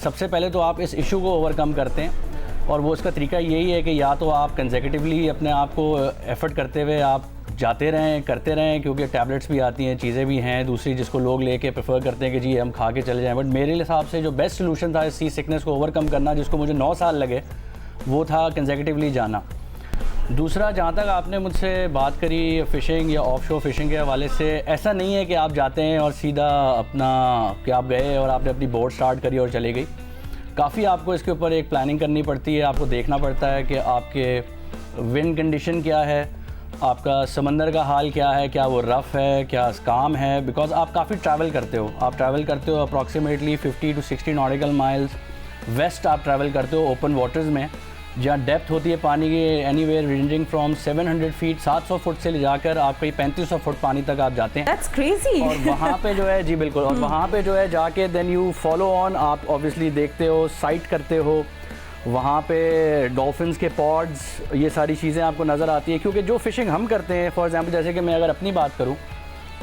सबसे पहले तो आप इस इशू को ओवरकम करते हैं और वो इसका तरीका यही है कि या तो आप कंसेक्यूटिवली अपने आप को एफर्ट करते हुए आप जाते रहें, करते रहें, क्योंकि टैबलेट्स भी आती हैं, चीज़ें भी हैं दूसरी जिसको लोग लेके प्रेफर करते हैं कि जी हम खा के चले जाएँ। बट मेरे हिसाब से जो बेस्ट सोल्यूशन था इस सी सिकनेस को ओवरकम करना, जिसको मुझे 9 साल लगे, वो था कंसेक्यूटिवली जाना। दूसरा, जहाँ तक आपने मुझसे बात करी फ़िशिंग या ऑफशोर फ़िशिंग के हवाले से, ऐसा नहीं है कि आप जाते हैं और सीधा अपना कि आप गए और आपने अपनी बोट स्टार्ट करी और चली गई। काफ़ी आपको इसके ऊपर एक प्लानिंग करनी पड़ती है, आपको देखना पड़ता है कि आपके विंड कंडीशन क्या है, आपका समंदर का हाल क्या है, क्या वो रफ़ है, क्या काम है, बिकॉज आप काफ़ी ट्रैवल करते हो। आप ट्रैवल करते हो approximately 50 to 60 nautical miles west आप ट्रैवल करते हो ओपन वाटर्स में, जहाँ डेप्थ होती है पानी की anywhere ranging from 700 feet 700 foot से ले जाकर आप कहीं 3500 फुट पानी तक आप जाते हैं। That's crazy. और वहाँ पे जो है, जी बिल्कुल, और वहाँ पे जो है जाके देन यू फॉलो ऑन, आप ऑब्वियसली देखते हो, साइट करते हो, वहाँ पे डॉल्फिन्स के पॉड्स, ये सारी चीज़ें आपको नज़र आती है। क्योंकि जो फ़िशिंग हम करते हैं, फॉर एग्जांपल जैसे कि मैं अगर अपनी बात करूँ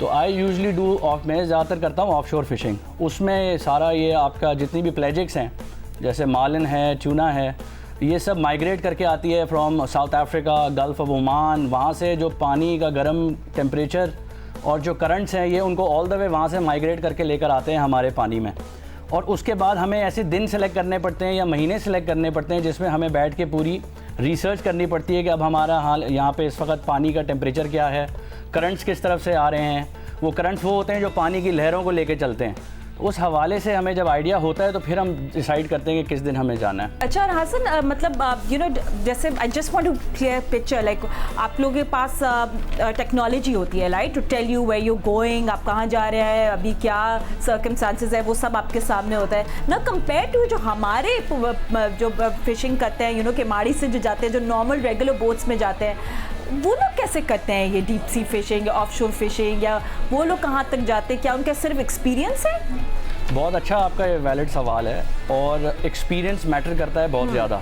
तो आई यूजुअली डू मैं ज़्यादातर करता हूँ ऑफशोर फ़िशिंग। उसमें सारा ये आपका जितनी भी प्लेजिक्स हैं, जैसे मालिन है, ट्यूना है, ये सब माइग्रेट करके आती है from south Africa, gulf of Oman. वहाँ से जो पानी का गर्म टेम्परेचर और जो करंट्स हैं, ये उनको ऑल द वे वहाँ से माइग्रेट करके लेकर आते हैं हमारे पानी में। और उसके बाद हमें ऐसे दिन सेलेक्ट करने पड़ते हैं या महीने सेलेक्ट करने पड़ते हैं जिसमें हमें बैठ के पूरी रिसर्च करनी पड़ती है कि अब हमारा हाल यहाँ पे इस वक्त पानी का टेम्परेचर क्या है, करंट्स किस तरफ से आ रहे हैं। वो करंट्स वो होते हैं जो पानी की लहरों को लेके चलते हैं। उस हवाले से हमें जब आइडिया होता है तो फिर हम डिसाइड करते हैं कि किस दिन हमें जाना है। अच्छा, और हसन मतलब यू नो, जैसे I just want to clear picture, like आप लोगों के पास टेक्नोलॉजी होती है, right, to tell you where you going, आप कहाँ जा रहे हैं, अभी क्या सर्कमस्टांसेस है, वो सब आपके सामने होता है ना, कंपेयर टू जो हमारे जो फिशिंग करते हैं, यू नो, किमाड़ी से जो जाते हैं, जो नॉर्मल रेगुलर बोट्स में जाते हैं, वो लोग कैसे करते हैं ये डीप सी फिशिंग या ऑफशोर फिशिंग, या वो लोग कहाँ तक जाते हैं? क्या उनका सिर्फ एक्सपीरियंस है? बहुत अच्छा आपका ये वैलिड सवाल है, और एक्सपीरियंस मैटर करता है बहुत ज़्यादा।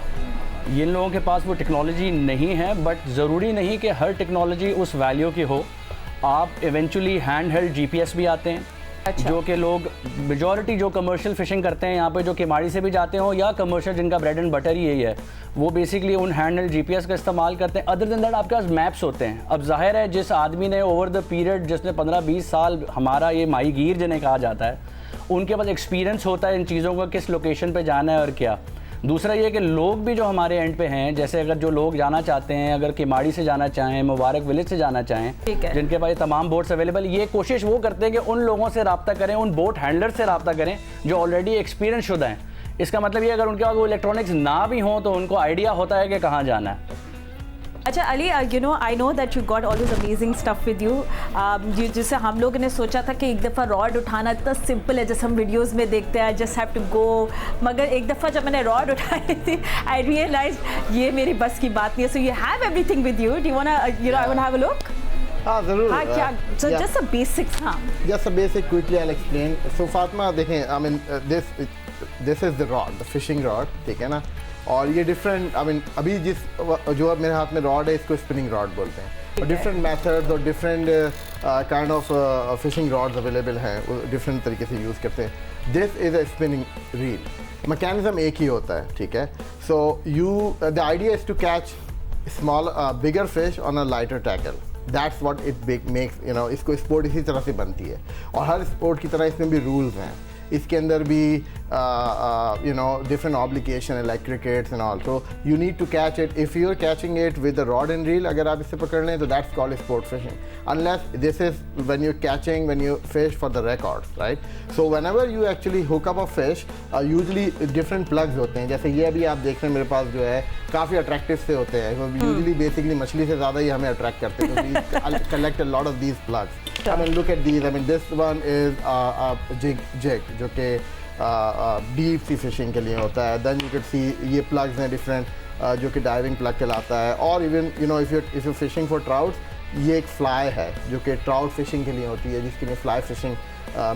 जिन लोगों के पास वो टेक्नोलॉजी नहीं है, बट ज़रूरी नहीं कि हर टेक्नोलॉजी उस वैल्यू की हो। आप इवेंचुअली हैंड हेल्ड GPS भी आते हैं। अच्छा। जो कि लोग मेजॉरिटी जो कमर्शियल फ़िशिंग करते हैं यहाँ पे, जो किमाड़ी से भी जाते हो या कमर्शियल जिनका ब्रेड एंड बटर ही यही है, वो बेसिकली उन हैंडल GPS का इस्तेमाल करते हैं। अदर देन दैट आपके पास मैप्स होते हैं। अब जाहिर है जिस आदमी ने ओवर द पीरियड, जिसने 15-20 साल हमारा ये माहीगीर जिन्हें कहा जाता है, उनके पास एक्सपीरियंस होता है इन चीज़ों का, किस लोकेशन पे जाना है और क्या। दूसरा ये कि लोग भी जो हमारे एंड पे हैं, जैसे अगर जो लोग जाना चाहते हैं, अगर किमाड़ी से जाना चाहें, मुबारक विलेज से जाना चाहें, जिनके पास तमाम बोट्स अवेलेबल, ये कोशिश वो करते हैं कि उन लोगों से रब्ता करें, उन बोट हैंडलर से रब्ता करें जो ऑलरेडी एक्सपीरियंस शुदा हैं। इसका मतलब ये अगर उनके पास वो इलेक्ट्रॉनिक्स ना भी हों तो उनको आइडिया होता है कि कहाँ जाना है। अच्छा Ali, you know, I know that you got all this amazing stuff with you. जिससे हम लोगों ने सोचा था कि एक दफ़ा रॉड उठाना इतना सिंपल है, जैसे हम वीडियोस में देखते हैं, जस्ट हैव टू गो, मगर एक दफ़ा जब मैंने रॉड उठाई थी, आई रियलाइज ये मेरी बस की बात नहीं है। So you have everything with you, do you want to, you know, I want to have a look? हाँ ज़रूर। हाँ, क्या जस्ट अ बेसिक्स? हाँ, just a basic, quickly I will explain. So Fatima देखें, I mean this is the rod, the fishing rod, ठीक है ना। और ये डिफरेंट, आई मीन अभी जो अब मेरे हाथ में रॉड है, इसको स्पिनिंग रॉड बोलते हैं। और डिफरेंट मेथड्स और different kind of fishing rods available हैं, डिफरेंट तरीके से यूज़ करते हैं। This is a spinning reel, mechanism एक ही होता है, ठीक है। So the idea is to catch small bigger fish on a lighter tackle. That's what it makes, you know, इसको स्पोर्ट इसी तरह से बनती है। और हर स्पोर्ट की तरह इसमें भी रूल्स हैं। इसके अंदर भी you know, different obligation है, like crickets and all. So you need to catch it. If you're catching it with the rod and reel, अगर आप इससे पकड़ लें तो that's called sport fishing. Unless this is when you're catching, when you fish for the record, right? So whenever you actually hook up a fish, usually different plugs होते हैं. जैसे ये अभी आप देख रहे हैं मेरे पास जो है, काफ़ी अट्रैक्टिव से होते हैं. Usually basically मछली से ज़्यादा ही हमें अट्रैक्ट करते हैं. So we collect a lot of these plugs. I mean, look at these. I mean, this one is a jig जो कि डीप सी फिशिंग के लिए होता है. देन यू कैन सी ये प्लग्स हैं डिफरेंट, जो कि डाइविंग प्लग कहलाता है. और even you know, if you fishing for trouts, ये एक फ्लाई है जो कि ट्राउट फिशिंग के लिए होती है, जिसके लिए फ्लाई फिशिंग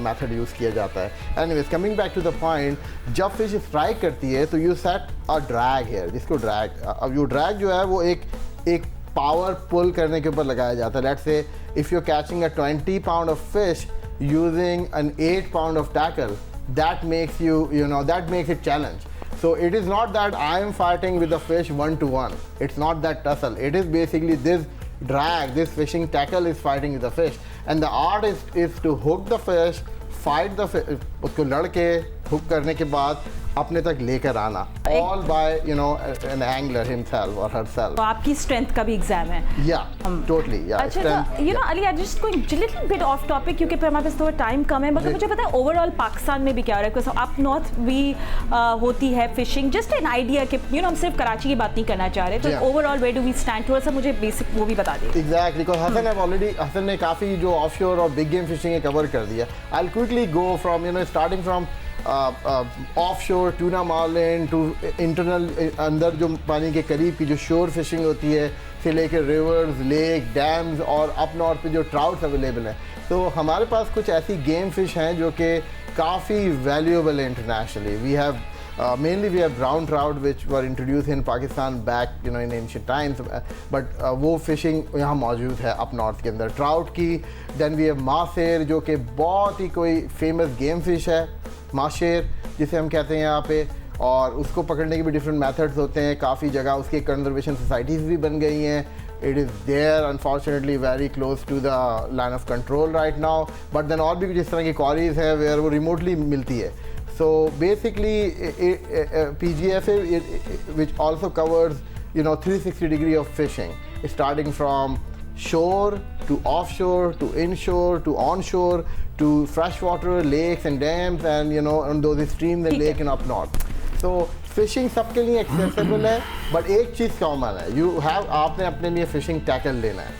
मेथड यूज़ किया जाता है. Anyways, coming back to the point, जब फिश स्ट्राइक करती है तो यू सेट अ ड्रैग है, जिसको ड्रैग, अब ये ड्रैग जो है वो एक पावर पुल करने के ऊपर लगाया जाता है. Let's say if you catching a 20 pound of fish using an 8 pound of tackle, that makes that makes it challenge. So it is not that I am fighting with the fish 1-to-1. It's not that tussle. It is basically this drag, this fishing tackle is fighting with the fish, and the art is to hook the fish, fight the fish, उसको लड़के hook करने के बाद अपने तक लेकर आना, all by an angler himself और हरसेल्फ। तो आपकी स्ट्रेंथ का भी एग्जाम है। या टोटली या। अच्छा, तो Ali, I just going little bit of topic क्योंकि फिर हमारे पास थोड़ा टाइम कम है, मगर मुझे पता है ओवरऑल पाकिस्तान में भी क्या हो रहा है, बिकॉज अप नॉर्थ भी होती है फिशिंग। जस्ट एन आइडिया कि हम सिर्फ कराची की बात नहीं करना चाह रहे, तो overall where do we stand, थोड़ा सा मुझे बेसिक वो भी बता दें। एग्जैक्टली, बिकॉज हसन ने काफ़ी जो ऑफशोर और बिग गेम फिशिंग है कवर कर दिया। I will quickly go from starting from offshore tuna marlin to internal, अंदर जो पानी के करीब की जो शोर फिशिंग होती है, से लेकर रिवर्स, लेक, डैम्स और अप नॉर्थ पे जो ट्राउट्स अवेलेबल हैं। तो हमारे पास कुछ ऐसी गेम फिश हैं जो कि काफ़ी वैल्यूएबल है internationally. We have mainly we have brown trout which were introduced in Pakistan back in ancient times, but वो fishing यहाँ मौजूद है up north के अंदर trout की। then we have माशेर जो कि बहुत ही कोई famous game fish है, माशेर जिसे हम कहते हैं यहाँ पे, और उसको पकड़ने के भी डिफरेंट मेथड्स होते हैं। काफ़ी जगह उसकी कंजर्वेशन सोसाइटीज़ भी बन गई हैं। It is there unfortunately very close to the line of control right now, but then और भी जिस तरह की quarries है where वो remotely मिलती है। So basically PGFA which also covers 360 of fishing, starting from shore to offshore to inshore to onshore to freshwater lakes and dams and on those streams and lake and up north. So fishing सबके लिए accessible है, but एक चीज़ common है, आपने अपने लिए fishing tackle लेना है।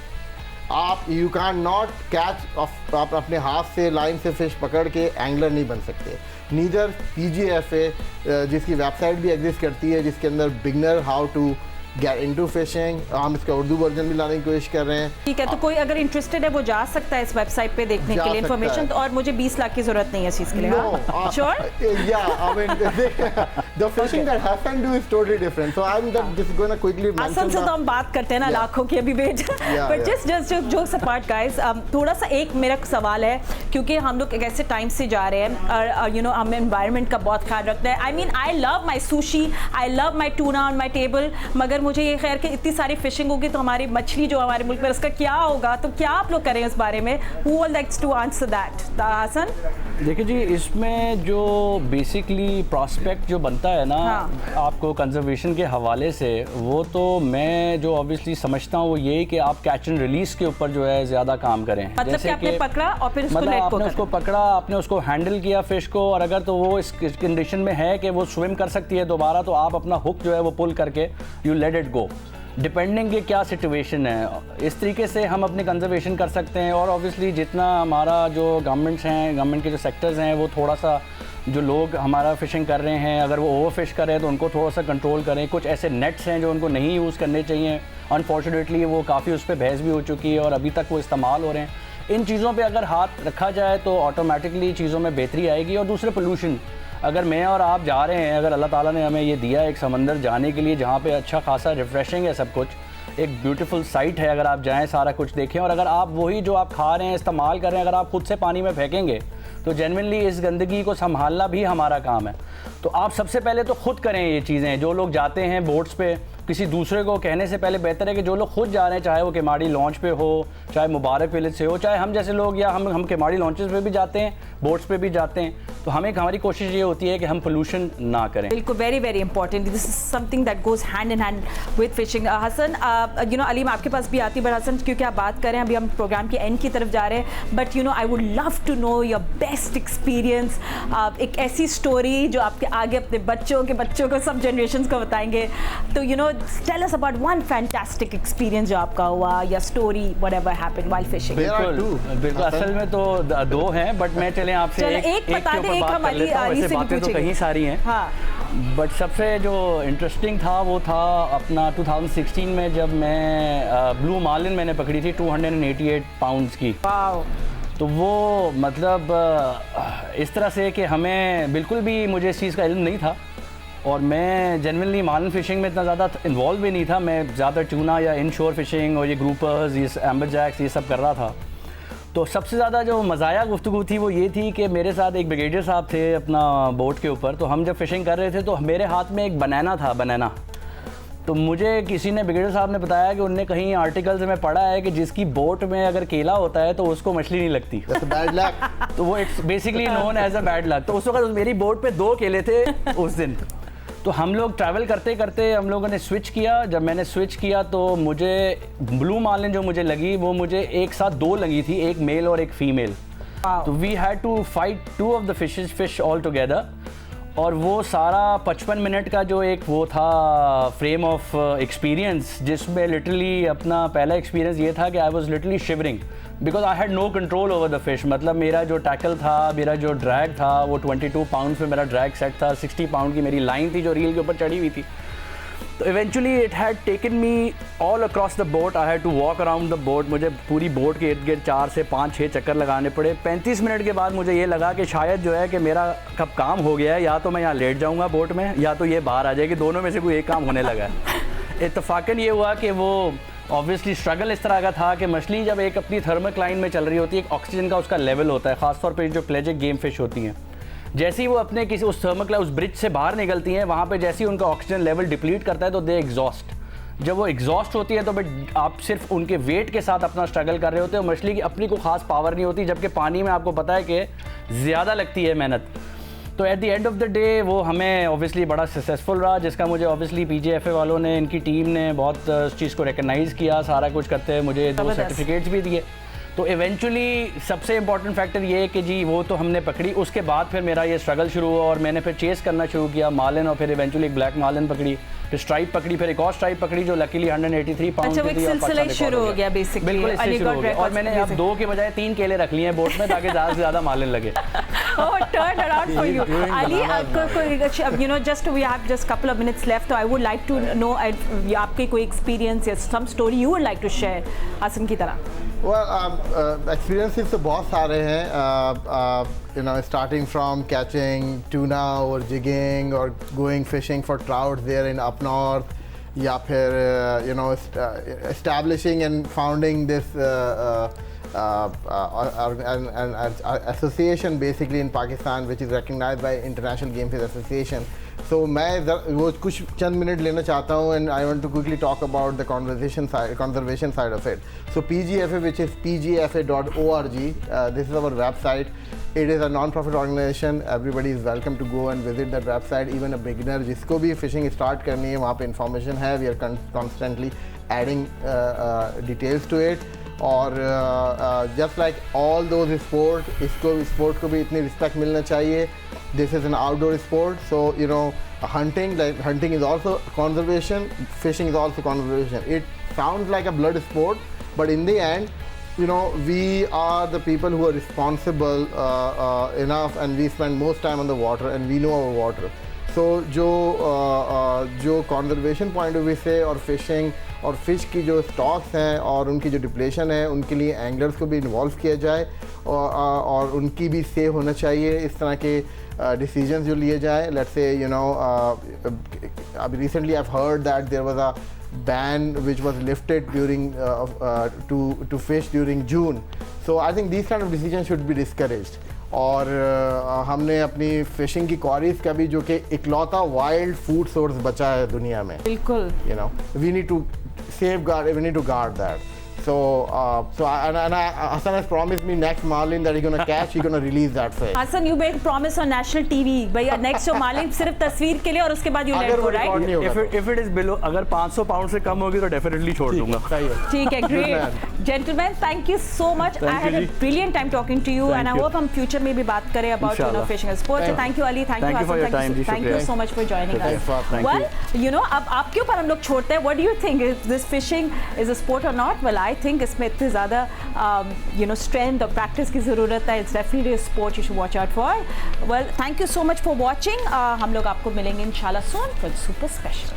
आप यू कैन नॉट कैच, आप अपने हाथ से लाइन से फिश पकड़ के एंगलर नहीं बन सकते। नीदर PGFA जिसकी वेबसाइट भी एग्जिस्ट करती है, जिसके अंदर beginner how to get into fishing, हम इसका उर्दू वर्जन भी लाने की कोशिश कर रहे हैं। ठीक है, तो कोई अगर इंटरेस्टेड है वो जा सकता है इस वेबसाइट पे देखने के लिए इन्फॉर्मेशन, और मुझे 20 लाख की जरूरत नहीं है इस चीज के लिए। श्योर? या I mean the fishing that Hassan do is totally different, so I'm just going to quickly mention Hassan से तो हम बात करते हैं ना लाखों की अभी weight, but just jokes apart guys, थोड़ा सा एक मेरा सवाल है, क्योंकि हम लोग एक ऐसे टाइम से जा रहे हैं और हम एनवायरनमेंट का बहुत ख्याल रखते हैं। I mean I love my sushi, I love my tuna on my table, मगर मुझे ये खैर कि इतनी सारी फिशिंग होगी तो हमारी मछली जो हमारे मुल्क में उसका क्या होगा, तो क्या आप लोग करें उस बारे में? Who would like to answer that? Hasan? देखिए जी, इसमें जो बेसिकली प्रॉस्पेक्ट जो बनता है ना, आपको कंजर्वेशन के हवाले से, वो तो मैं जो ऑब्वियसली समझता हूँ वो ये कि आप कैच एंड रिलीज के ऊपर जो है ज़्यादा काम करें। मतलब कि आपने पकड़ा और फिर उसको मतलब आपने उसको पकड़ा, आपने उसको हैंडल किया फिश को, और अगर तो वो इस कंडीशन में है कि वो स्विम कर सकती है दोबारा, तो आप अपना हुक जो है वो पुल करके you let it go, depending कि क्या सिचुएशन है। इस तरीके से हम अपनी कंजर्वेशन कर सकते हैं। और ऑब्वियसली जितना हमारा जो गवर्नमेंट्स हैं, गवर्नमेंट के जो सेक्टर्स हैं, वो थोड़ा सा जो लोग हमारा फ़िशिंग कर रहे हैं, अगर वो ओवर फिश कर रहे हैं तो उनको थोड़ा सा कंट्रोल करें। कुछ ऐसे नेट्स हैं जो उनको नहीं यूज़ करने चाहिए, अनफॉर्चुनेटली वो काफ़ी उस पर बहस भी हो चुकी है और अभी तक वो इस्तेमाल हो रहे हैं। इन चीज़ों पे अगर हाथ रखा जाए तो ऑटोमेटिकली चीज़ों में बेहतरी आएगी। और दूसरे पोल्यूशन, अगर मैं और आप जा रहे हैं, अगर अल्लाह ताला ने हमें ये दिया एक समंदर जाने के लिए जहाँ पे अच्छा खासा रिफ़्रेशिंग है, सब कुछ एक ब्यूटीफुल साइट है, अगर आप जाएं सारा कुछ देखें, और अगर आप वही जो आप खा रहे हैं, इस्तेमाल कर रहे हैं, अगर आप खुद से पानी में फेंकेंगे तो जेन्युइनली इस गंदगी को संभालना भी हमारा काम है। तो आप सबसे पहले तो खुद करें ये चीज़ें। जो लोग जाते हैं बोट्स पे, किसी दूसरे को कहने से पहले बेहतर है कि जो लोग खुद जा रहे हैं, चाहे वो केमाड़ी लॉन्च पे हो, चाहे मुबारक विलेज से हो, चाहे हम जैसे लोग, या हम केमाड़ी लॉन्चेस पे भी जाते हैं, बोट्स पे भी जाते हैं, तो हमारी कोशिश ये होती है कि हम पोल्यूशन ना करें। बिल्कुल, very very important, this is something that goes hand in hand with fishing. Hassan, Aleem आपके पास भी आती, बट हसन क्योंकि आप बात करें, अभी हम प्रोग्राम के एंड की तरफ जा रहे हैं, but I would love to know your best experience, एक ऐसी स्टोरी जो आपके आगे अपने बच्चों को सब जनरेशंस को बताएंगे। तो tell us about one fantastic experience जो आपका हुआ, या story whatever happened while fishing. बिल्कुल, असल में तो दो हैं, बट मैं चलें आपसे एक बता दें, एक हमारी वैसे बातें तो कहीं सारी हैं, बट सबसे जो इंटरेस्टिंग था वो था अपना 2016 में, जब मैं ब्लू मार्लिन मैंने पकड़ी थी 288 पाउंड्स की। तो वो मतलब इस तरह से कि हमें बिल्कुल भी मुझे इस चीज़ का इल्म नहीं था, और मैं जेन्युइनली मार्लिन फ़िशिंग में इतना ज़्यादा इन्वॉल्व भी नहीं था। मैं ज़्यादा ट्यूना या इनशोर फ़िशिंग और ये ग्रुपर्स, ये एम्बरजैक्स, ये सब कर रहा था। तो सबसे ज़्यादा जो मज़ाया गुफ्तगू थी वो ये थी कि मेरे साथ एक ब्रिगेडियर साहब थे अपना बोट के ऊपर। तो हम जब फ़िशिंग कर रहे थे तो मेरे हाथ में एक बनाना था, बनाना। तो मुझे किसी ने ब्रिगेडियर साहब ने बताया कि उनने कहीं आर्टिकल्स में पढ़ा है कि जिसकी बोट में अगर केला होता है तो उसको मछली नहीं लगती। Bad luck. तो वो it's basically known as a bad luck. तो उस वक्त मेरी बोट पे 2 केले थे उस दिन। तो हम लोग ट्रैवल करते करते हम लोगों ने स्विच किया। जब मैंने स्विच किया तो मुझे ब्लू मार्लिन जो मुझे लगी वो मुझे एक साथ 2 लगी थी, एक मेल और एक फीमेल। तो we had to fight 2 of the fish all together. और वो सारा 55 मिनट का जो एक वो था फ्रेम ऑफ एक्सपीरियंस, जिसमें लिटरली अपना पहला एक्सपीरियंस ये था कि I was literally shivering because I had no control over the fish. मतलब मेरा जो टैकल था, मेरा जो ड्रैग था वो 22 पाउंड पे मेरा ड्रैग सेट था, 60 पाउंड की मेरी लाइन थी जो रील के ऊपर चढ़ी हुई थी। तो eventually it had taken me all across the boat. I had to walk around the boat. मुझे पूरी बोट के इर्द गिर्द 4 से 5-6 चक्कर लगाने पड़े। 35 मिनट के बाद मुझे ये लगा कि शायद जो है कि मेरा कब काम हो गया है, या तो मैं यहाँ लेट जाऊँगा बोट में या तो ये बाहर आ जाएगी, दोनों में से कोई एक काम होने लगा है। इत्तफाकन ये हुआ कि वो ऑब्वियसली स्ट्रगल इस तरह का था कि मछली जब एक अपनी थर्मल लाइन में चल रही होती है, एक ऑक्सीजन का उसका लेवल होता है, ख़ासतौर पर जो प्लेजिक गेम फिश होती हैं। जैसे ही वो अपने किसी उस थर्मल उस ब्रिज से बाहर निकलती हैं, वहाँ पे जैसे ही उनका ऑक्सीजन लेवल डिप्लीट करता है तो दे एग्जॉस्ट। जब वो एग्जॉस्ट होती है तो आप सिर्फ उनके वेट के साथ अपना स्ट्रगल कर रहे होते हो। मछली की अपनी को खास पावर नहीं होती, जबकि पानी में आपको पता है कि ज़्यादा लगती है मेहनत। तो at the end of the day वो हमें ऑब्वियसली बड़ा सक्सेसफुल रहा, जिसका मुझे ऑब्वियसली PGFA वालों ने, इनकी टीम ने बहुत उस चीज़ को रिकगनाइज़ किया। सारा कुछ करते हैं मुझे 2 सर्टिफिकेट्स भी दिए। तो इवेंचुअली सबसे इम्पॉर्टेंट फैक्टर ये है कि जी वो तो हमने पकड़ी। उसके बाद फिर मेरा ये स्ट्रगल शुरू हुआ और मैंने फिर चेस करना शुरू किया मार्लिन, और फिर इवेंचुअली एक ब्लैक मार्लिन पकड़ी, फिर स्ट्राइप पकड़ी, फिर एक और स्ट्राइप पकड़ी जो लकीली 183 पाउंड की थी। अच्छा, एक सिलसिला शुरू हो गया बेसिकली। बिल्कुल इससे शुरू हो गया। और मैंने अब 2 के बजाय 3 केले रख लिए हैं बोट में ताकि ज़्यादा से ज़्यादा मार्लिन लगे। Oh, turned around for you. Ali, you know, just we have just couple of minutes left. So I would like to know आपके कोई experience या some story you would like to share, Hasan की तरह। Well, experiences तो बहुत सारे हैं, you know, starting from catching tuna or jigging or going fishing for trout there in up north, या फिर you know, establishing and founding this an association basically in Pakistan which is recognized by International Game Fish Association. So मैं वो कुछ चंद minute लेना चाहता हूँ and I want to quickly talk about the conservation side of it. So PGFA, which is pgfa.org, this is our website. It is a non-profit organization. Everybody is welcome to go and visit that website. Even a beginner जिसको भी fishing start करनी है, वहाँ पे information है. We are constantly adding details to it. और just like all those sports, इसको sport को भी इतनी respect मिलना चाहिए. This is an outdoor sport, so you know, hunting is also conservation, fishing is also conservation. It sounds like a blood sport, but in the end, you know, we are the people who are responsible enough, and we spend most time on the water, and we know our water. So जो conservation point of view से और fishing और fish की जो stocks हैं और उनकी जो depletion है, उनके लिए anglers को भी involve किया जाए और उनकी भी say होना चाहिए इस तरह के decisions जो लिए जाए. Let's say, you know, recently I've heard that there was a ban which was lifted during to fish during June. So I think these kind of decisions should be discouraged. और हमने अपनी fishing की queries का भी, जो कि इकलौता wild food source बचा है दुनिया में, बिल्कुल, you know, we need to safeguard, we need to guard that. So Hassan has promised me next marlin that he's going to catch, he's going to release that fish. Hassan, you made promise on national TV. भैया next जो marlin सिर्फ तस्वीर के लिए और उसके बाद you let go, right? If it is below, अगर 500 पाउंड से कम होगी तो definitely छोड़ दूंगा. ठीक है, great. Gentlemen, thank you so much. I had a brilliant time talking to you, and I hope हम future में भी बात करें about, you know, fishing and sports. Thank you Ali, thank you Hassan, thank you so much for joining us. Well, you know, अब आपके ऊपर हम लोग छोड़ते हैं. What do you think? Is this fishing is a sport or not? Well, I think इसमें इतनी ज़्यादा you know, strength और practice की ज़रूरत है. It's definitely a sport you should watch out for. Well, thank you so much for watching. हम लोग आपको मिलेंगे इंशाल्लाह soon for the super special.